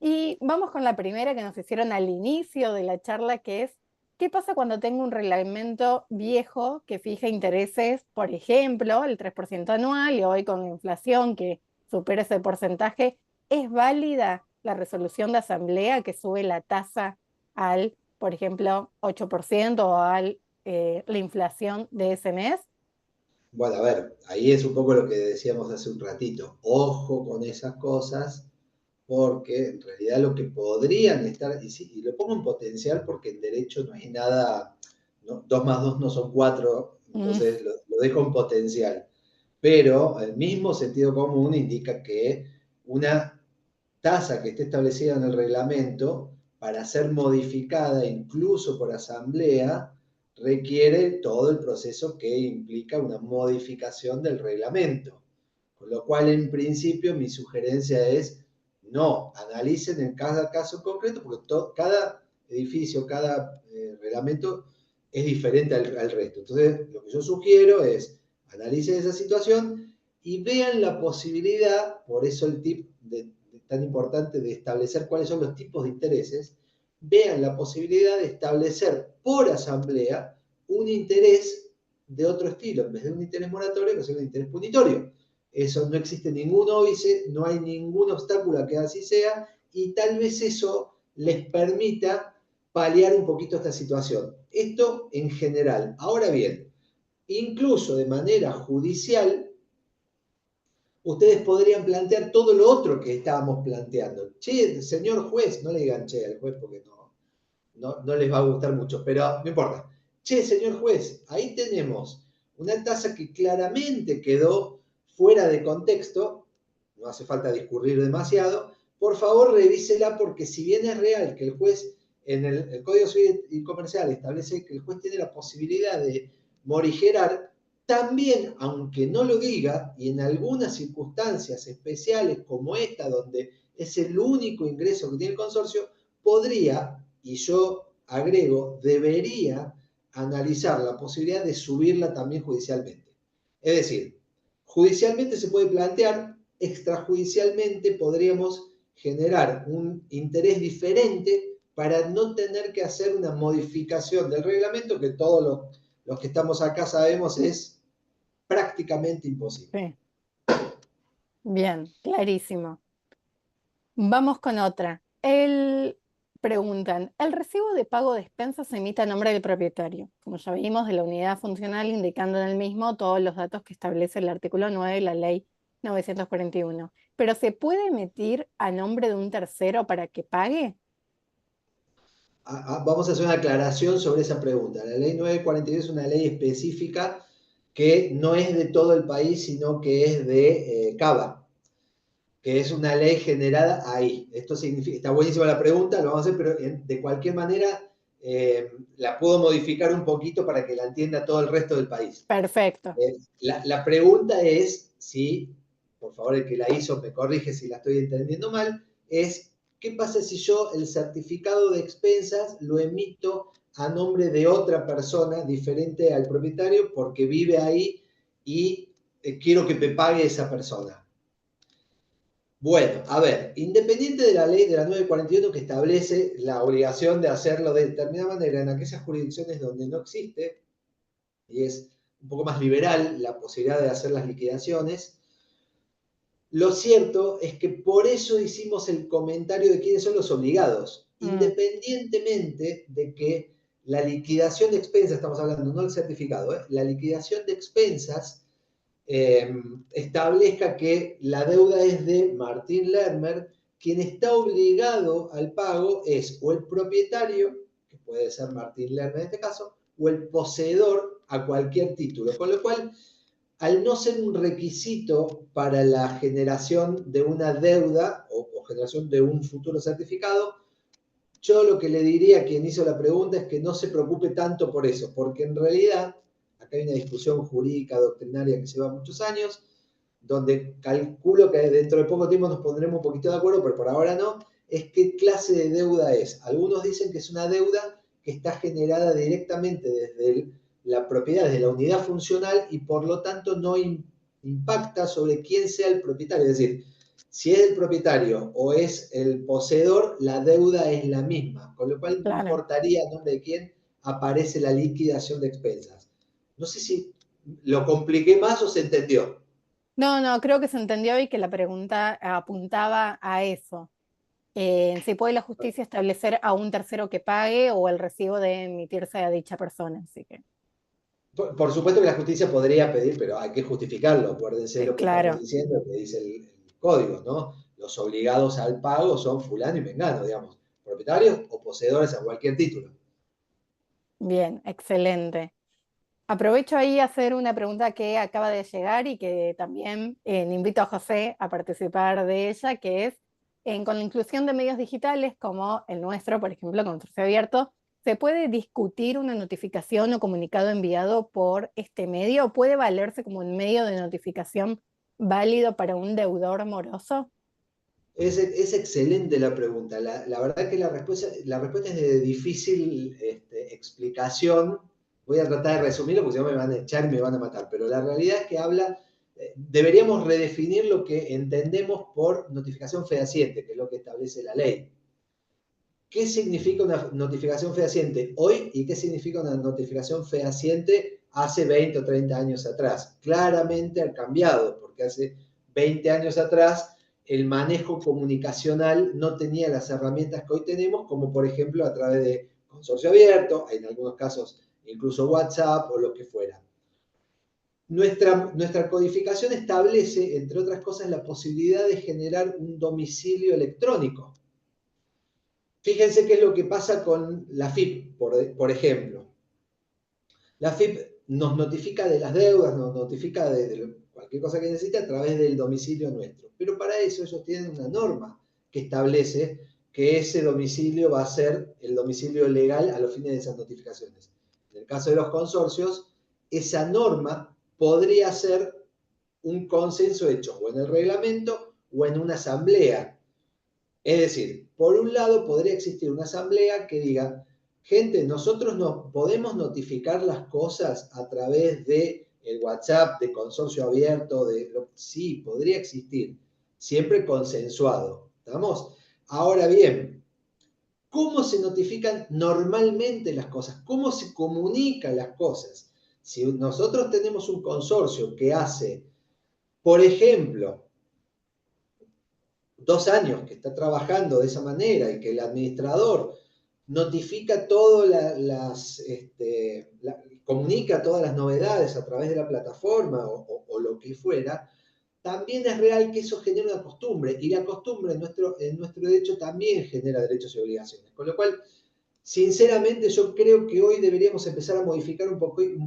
Y vamos con la primera que nos hicieron al inicio de la charla, que es, ¿qué pasa cuando tengo un reglamento viejo que fija intereses, por ejemplo, el 3% anual, y hoy con la inflación que supera ese porcentaje? ¿Es válida la resolución de asamblea que sube la tasa al, por ejemplo, 8% o al la inflación de ese mes? Bueno, a ver, ahí es un poco lo que decíamos hace un ratito. Ojo con esas cosas, porque en realidad lo que podrían estar, y lo pongo en potencial porque en derecho no hay nada, ¿no? 2 más 2 no son 4, entonces lo dejo en potencial. Pero el mismo sentido común indica que una tasa que esté establecida en el reglamento, para ser modificada incluso por asamblea, requiere todo el proceso que implica una modificación del reglamento. Con lo cual, en principio, mi sugerencia es no, analicen en cada caso concreto, porque cada edificio, cada reglamento es diferente al resto. Entonces, lo que yo sugiero es analicen esa situación y vean la posibilidad, por eso el tip tan importante de establecer cuáles son los tipos de intereses, vean la posibilidad de establecer por asamblea un interés de otro estilo, en vez de un interés moratorio, que sea un interés punitorio. Eso no existe ningún óbice, no hay ningún obstáculo a que así sea, y tal vez eso les permita paliar un poquito esta situación. Esto en general. Ahora bien, incluso de manera judicial, ustedes podrían plantear todo lo otro que estábamos planteando. Che, señor juez, no le digan che al juez porque no les va a gustar mucho, pero no importa. che, señor juez, ahí tenemos una tasa que claramente quedó fuera de contexto, no hace falta discurrir demasiado, por favor revísela porque si bien es real que el juez en el Código Civil y Comercial establece que el juez tiene la posibilidad de morigerar, también, aunque no lo diga, y en algunas circunstancias especiales como esta, donde es el único ingreso que tiene el consorcio, podría, y yo agrego, debería analizar la posibilidad de subirla también judicialmente. Es decir, judicialmente se puede plantear, extrajudicialmente podríamos generar un interés diferente para no tener que hacer una modificación del reglamento que todos los que estamos acá sabemos es prácticamente imposible. Sí. Bien, clarísimo. Vamos con otra. Preguntan, ¿el recibo de pago de expensas se emite a nombre del propietario? Como ya vimos, de la unidad funcional, indicando en el mismo todos los datos que establece el artículo 9 de la ley 941. ¿Pero se puede emitir a nombre de un tercero para que pague? Vamos a hacer una aclaración sobre esa pregunta. La ley 942 es una ley específica que no es de todo el país, sino que es de Cava, que es una ley generada ahí. Esto significa, está buenísima la pregunta, lo vamos a hacer, pero de cualquier manera la puedo modificar un poquito para que la entienda todo el resto del país. Perfecto. La pregunta es, si, por favor el que la hizo me corrige si la estoy entendiendo mal, es ¿qué pasa si yo el certificado de expensas lo emito a nombre de otra persona diferente al propietario porque vive ahí y quiero que me pague esa persona? Bueno, a ver, independiente de la ley de la 941 que establece la obligación de hacerlo de determinada manera en aquellas jurisdicciones donde no existe, y es un poco más liberal la posibilidad de hacer las liquidaciones, lo cierto es que por eso hicimos el comentario de quiénes son los obligados, independientemente de que la liquidación de expensas, estamos hablando, no el certificado, la liquidación de expensas establezca que la deuda es de Martín Lerner, quien está obligado al pago es o el propietario, que puede ser Martín Lerner en este caso, o el poseedor a cualquier título, con lo cual al no ser un requisito para la generación de una deuda o generación de un futuro certificado, yo lo que le diría a quien hizo la pregunta es que no se preocupe tanto por eso, porque en realidad acá hay una discusión jurídica doctrinaria que lleva muchos años, donde calculo que dentro de poco tiempo nos pondremos un poquito de acuerdo, pero por ahora no, es qué clase de deuda es. Algunos dicen que es una deuda que está generada directamente desde la propiedad, desde la unidad funcional y por lo tanto no impacta sobre quién sea el propietario. Es decir, si es el propietario o es el poseedor, la deuda es la misma, con lo cual no importaría a nombre de quién aparece la liquidación de expensas. No sé si lo compliqué más o se entendió. No, creo que se entendió y que la pregunta apuntaba a eso. Si puede la justicia establecer a un tercero que pague o el recibo de emitirse a dicha persona. Así que. Por supuesto que la justicia podría pedir, pero hay que justificarlo. Acuérdense lo que estamos diciendo, que dice el código, ¿no? Los obligados al pago son fulano y mengano, digamos, propietarios o poseedores a cualquier título. Bien, excelente. Aprovecho ahí a hacer una pregunta que acaba de llegar y que también invito a José a participar de ella, que es, con la inclusión de medios digitales como el nuestro, por ejemplo, Consorcio Abierto, ¿se puede discutir una notificación o comunicado enviado por este medio? ¿Puede valerse como un medio de notificación válido para un deudor moroso? Es excelente la pregunta. La verdad que la respuesta es de difícil explicación. Voy a tratar de resumirlo porque si no me van a echar y me van a matar. Pero la realidad es que deberíamos redefinir lo que entendemos por notificación fehaciente, que es lo que establece la ley. ¿Qué significa una notificación fehaciente hoy y qué significa una notificación fehaciente hace 20 o 30 años atrás? Claramente ha cambiado, porque hace 20 años atrás el manejo comunicacional no tenía las herramientas que hoy tenemos, como por ejemplo a través de Consorcio Abierto, en algunos casos incluso WhatsApp o lo que fuera. Nuestra codificación establece, entre otras cosas, la posibilidad de generar un domicilio electrónico. Fíjense qué es lo que pasa con la FIP, por ejemplo. La AFIP nos notifica de las deudas, nos notifica de cualquier cosa que necesite a través del domicilio nuestro. Pero para eso ellos tienen una norma que establece que ese domicilio va a ser el domicilio legal a los fines de esas notificaciones. En el caso de los consorcios, esa norma podría ser un consenso hecho o en el reglamento o en una asamblea. Es decir, por un lado podría existir una asamblea que diga, gente, nosotros no podemos notificar las cosas a través de el WhatsApp, de consorcio abierto, sí, podría existir, siempre consensuado. ¿Estamos? Ahora bien, ¿cómo se notifican normalmente las cosas? ¿Cómo se comunican las cosas? Si nosotros tenemos un consorcio que hace, por ejemplo, 2 años que está trabajando de esa manera y que el administrador notifica comunica todas las novedades a través de la plataforma o lo que fuera, también es real que eso genera una costumbre, y la costumbre en nuestro derecho también genera derechos y obligaciones. Con lo cual, sinceramente, yo creo que hoy deberíamos empezar a modificar un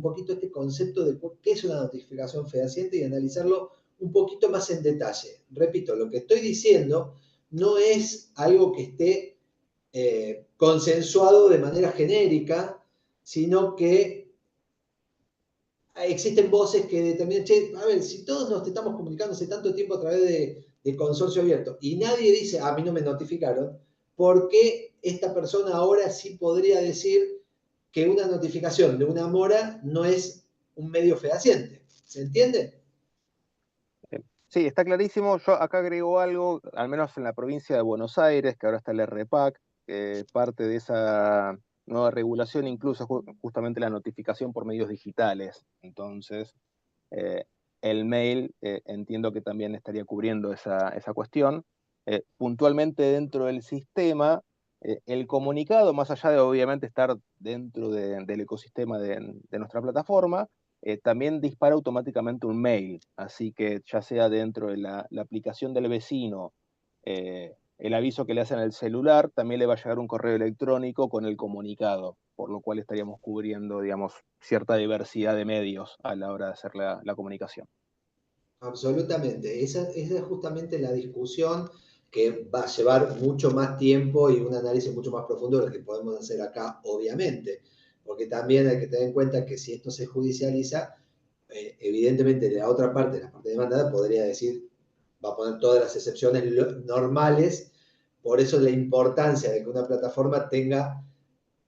poquito este concepto de qué es una notificación fehaciente y analizarlo un poquito más en detalle. Repito, lo que estoy diciendo no es algo que esté consensuado de manera genérica, sino que existen voces que determinan, che, a ver, si todos nos estamos comunicando hace tanto tiempo a través de consorcio abierto y nadie dice, a mí no me notificaron, ¿por qué esta persona ahora sí podría decir que una notificación de una mora no es un medio fehaciente? ¿Se entiende? Sí, está clarísimo. Yo acá agrego algo, al menos en la provincia de Buenos Aires, que ahora está el RPAC, parte de esa nueva regulación incluso justamente la notificación por medios digitales. Entonces, el mail entiendo que también estaría cubriendo esa cuestión. Puntualmente dentro del sistema, el comunicado, más allá de obviamente estar dentro del ecosistema de nuestra plataforma, también dispara automáticamente un mail, así que ya sea dentro de la aplicación del vecino, el aviso que le hacen al celular, también le va a llegar un correo electrónico con el comunicado, por lo cual estaríamos cubriendo, digamos, cierta diversidad de medios a la hora de hacer la comunicación. Absolutamente. Esa es justamente la discusión que va a llevar mucho más tiempo y un análisis mucho más profundo de lo que podemos hacer acá, obviamente. Porque también hay que tener en cuenta que si esto se judicializa, evidentemente la otra parte, la parte demandada, podría decir, va a poner todas las excepciones normales. Por eso la importancia de que una plataforma tenga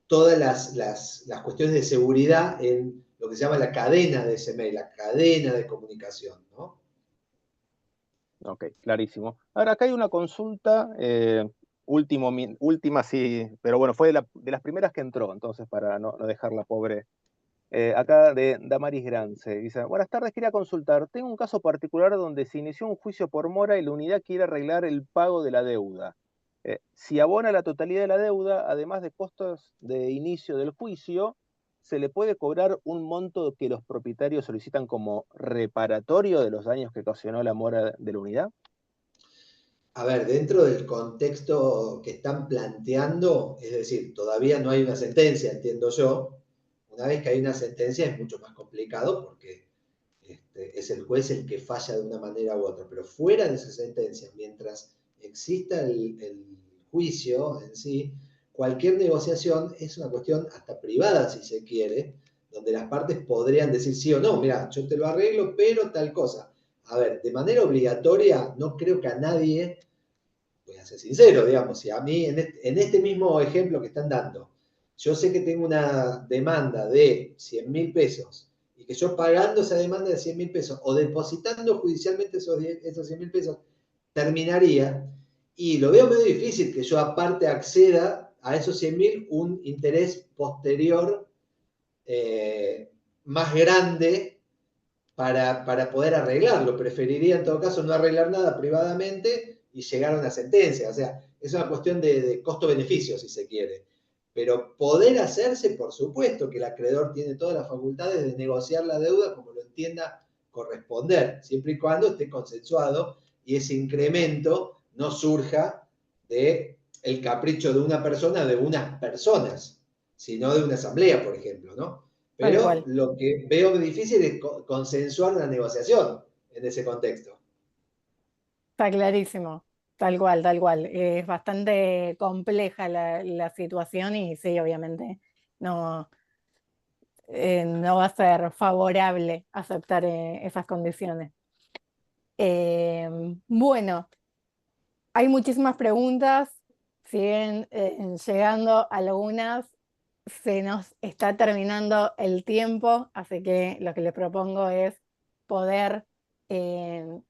todas las cuestiones de seguridad en lo que se llama la cadena de ese mail, la cadena de comunicación, ¿no? Ok, clarísimo. Ahora, acá hay una consulta, última sí, pero bueno, fue de las primeras que entró, entonces para no dejarla pobre. Acá de Damaris Grance, dice, buenas tardes, quería consultar, tengo un caso particular donde se inició un juicio por mora y la unidad quiere arreglar el pago de la deuda. Si abona la totalidad de la deuda, además de costos de inicio del juicio, ¿se le puede cobrar un monto que los propietarios solicitan como reparatorio de los daños que ocasionó la mora de la unidad? A ver, dentro del contexto que están planteando, es decir, todavía no hay una sentencia, entiendo yo. Una vez que hay una sentencia es mucho más complicado porque es el juez el que falla de una manera u otra. Pero fuera de esa sentencia, mientras exista el juicio en sí, cualquier negociación es una cuestión hasta privada, si se quiere, donde las partes podrían decir sí o no, mira, yo te lo arreglo, pero tal cosa. A ver, de manera obligatoria, no creo que a nadie, voy a ser sincero, digamos, si a mí en este mismo ejemplo que están dando, yo sé que tengo una demanda de 100.000 pesos y que yo pagando esa demanda de 100.000 pesos o depositando judicialmente esos 100.000 pesos, terminaría, y lo veo medio difícil que yo aparte acceda a esos 100.000 un interés posterior más grande para poder arreglarlo. Preferiría en todo caso no arreglar nada privadamente y llegar a una sentencia. O sea, es una cuestión de costo-beneficio, si se quiere. Pero poder hacerse, por supuesto que el acreedor tiene todas las facultades de negociar la deuda como lo entienda corresponder, siempre y cuando esté consensuado y ese incremento no surja de el capricho de una persona, de unas personas, sino de una asamblea, por ejemplo, ¿no? Pero cual. lo que veo difícil es consensuar una negociación en ese contexto. Está clarísimo, tal cual, tal cual. Es bastante compleja la situación y sí, obviamente no, no va a ser favorable aceptar esas condiciones. Bueno, hay muchísimas preguntas, siguen llegando algunas, se nos está terminando el tiempo, así que lo que les propongo es poder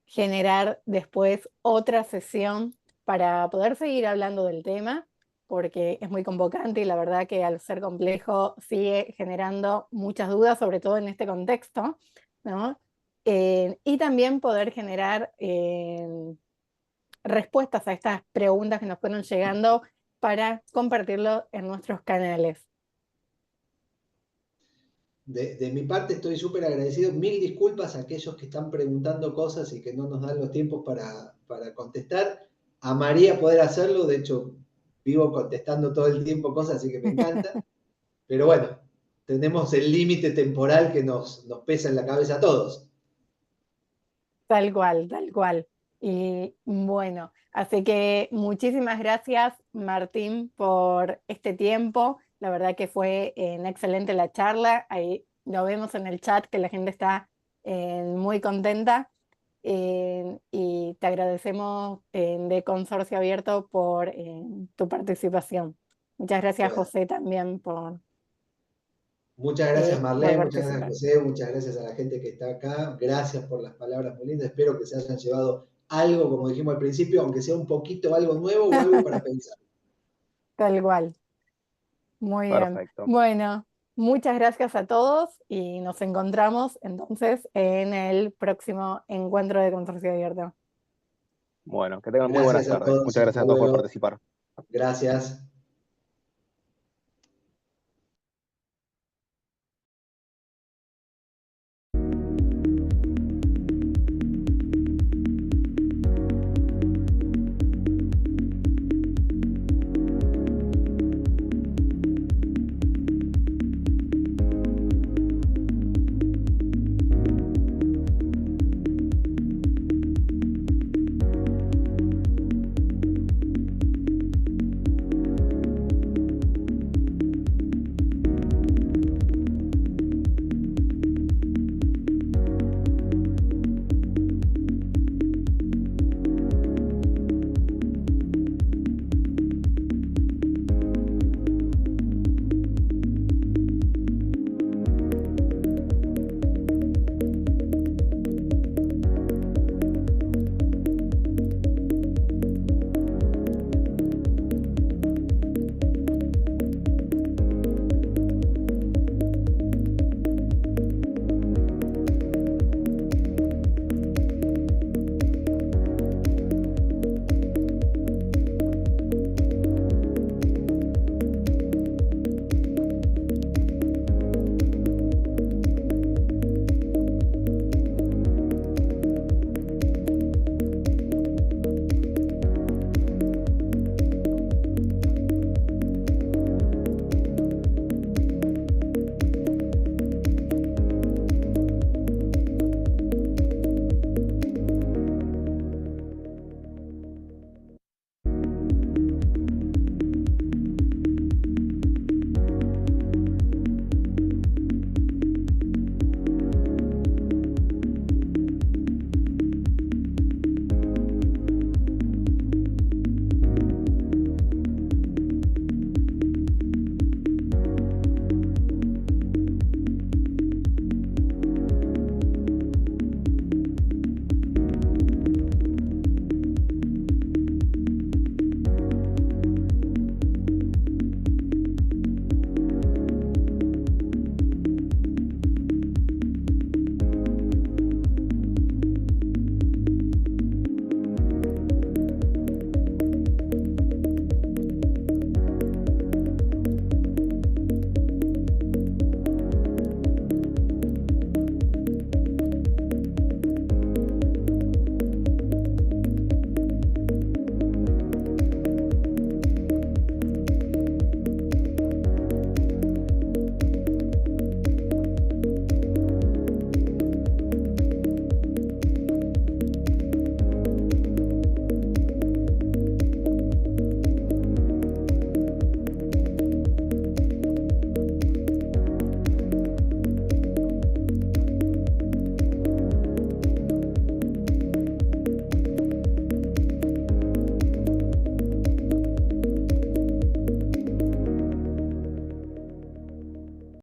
generar después otra sesión para poder seguir hablando del tema, porque es muy convocante y la verdad que al ser complejo sigue generando muchas dudas, sobre todo en este contexto, ¿no? Y también poder generar respuestas a estas preguntas que nos fueron llegando para compartirlo en nuestros canales. De mi parte estoy súper agradecido. Mil disculpas a aquellos que están preguntando cosas y que no nos dan los tiempos para contestar. Amaría poder hacerlo, de hecho vivo contestando todo el tiempo cosas, así que me encanta. Pero bueno, tenemos el límite temporal que nos pesa en la cabeza a todos. Tal cual, tal cual. Y bueno, así que muchísimas gracias, Martín, por este tiempo. La verdad que fue excelente la charla. Ahí lo vemos en el chat que la gente está muy contenta. Y te agradecemos de Consorcio Abierto por tu participación. Muchas gracias, Bueno, José, también por muchas gracias Marlene, muchas gracias participar. José, muchas gracias a la gente que está acá. Gracias por las palabras muy lindas. Espero que se hayan llevado algo, como dijimos al principio, aunque sea un poquito algo nuevo o algo para pensar. Tal cual. Muy bien. Perfecto. Bueno, muchas gracias a todos y nos encontramos entonces en el próximo encuentro de Consorcio Abierto. Bueno, que tengan muy buenas Gracias a tardes. todos, Muchas gracias hasta a todos por luego. participar. Gracias.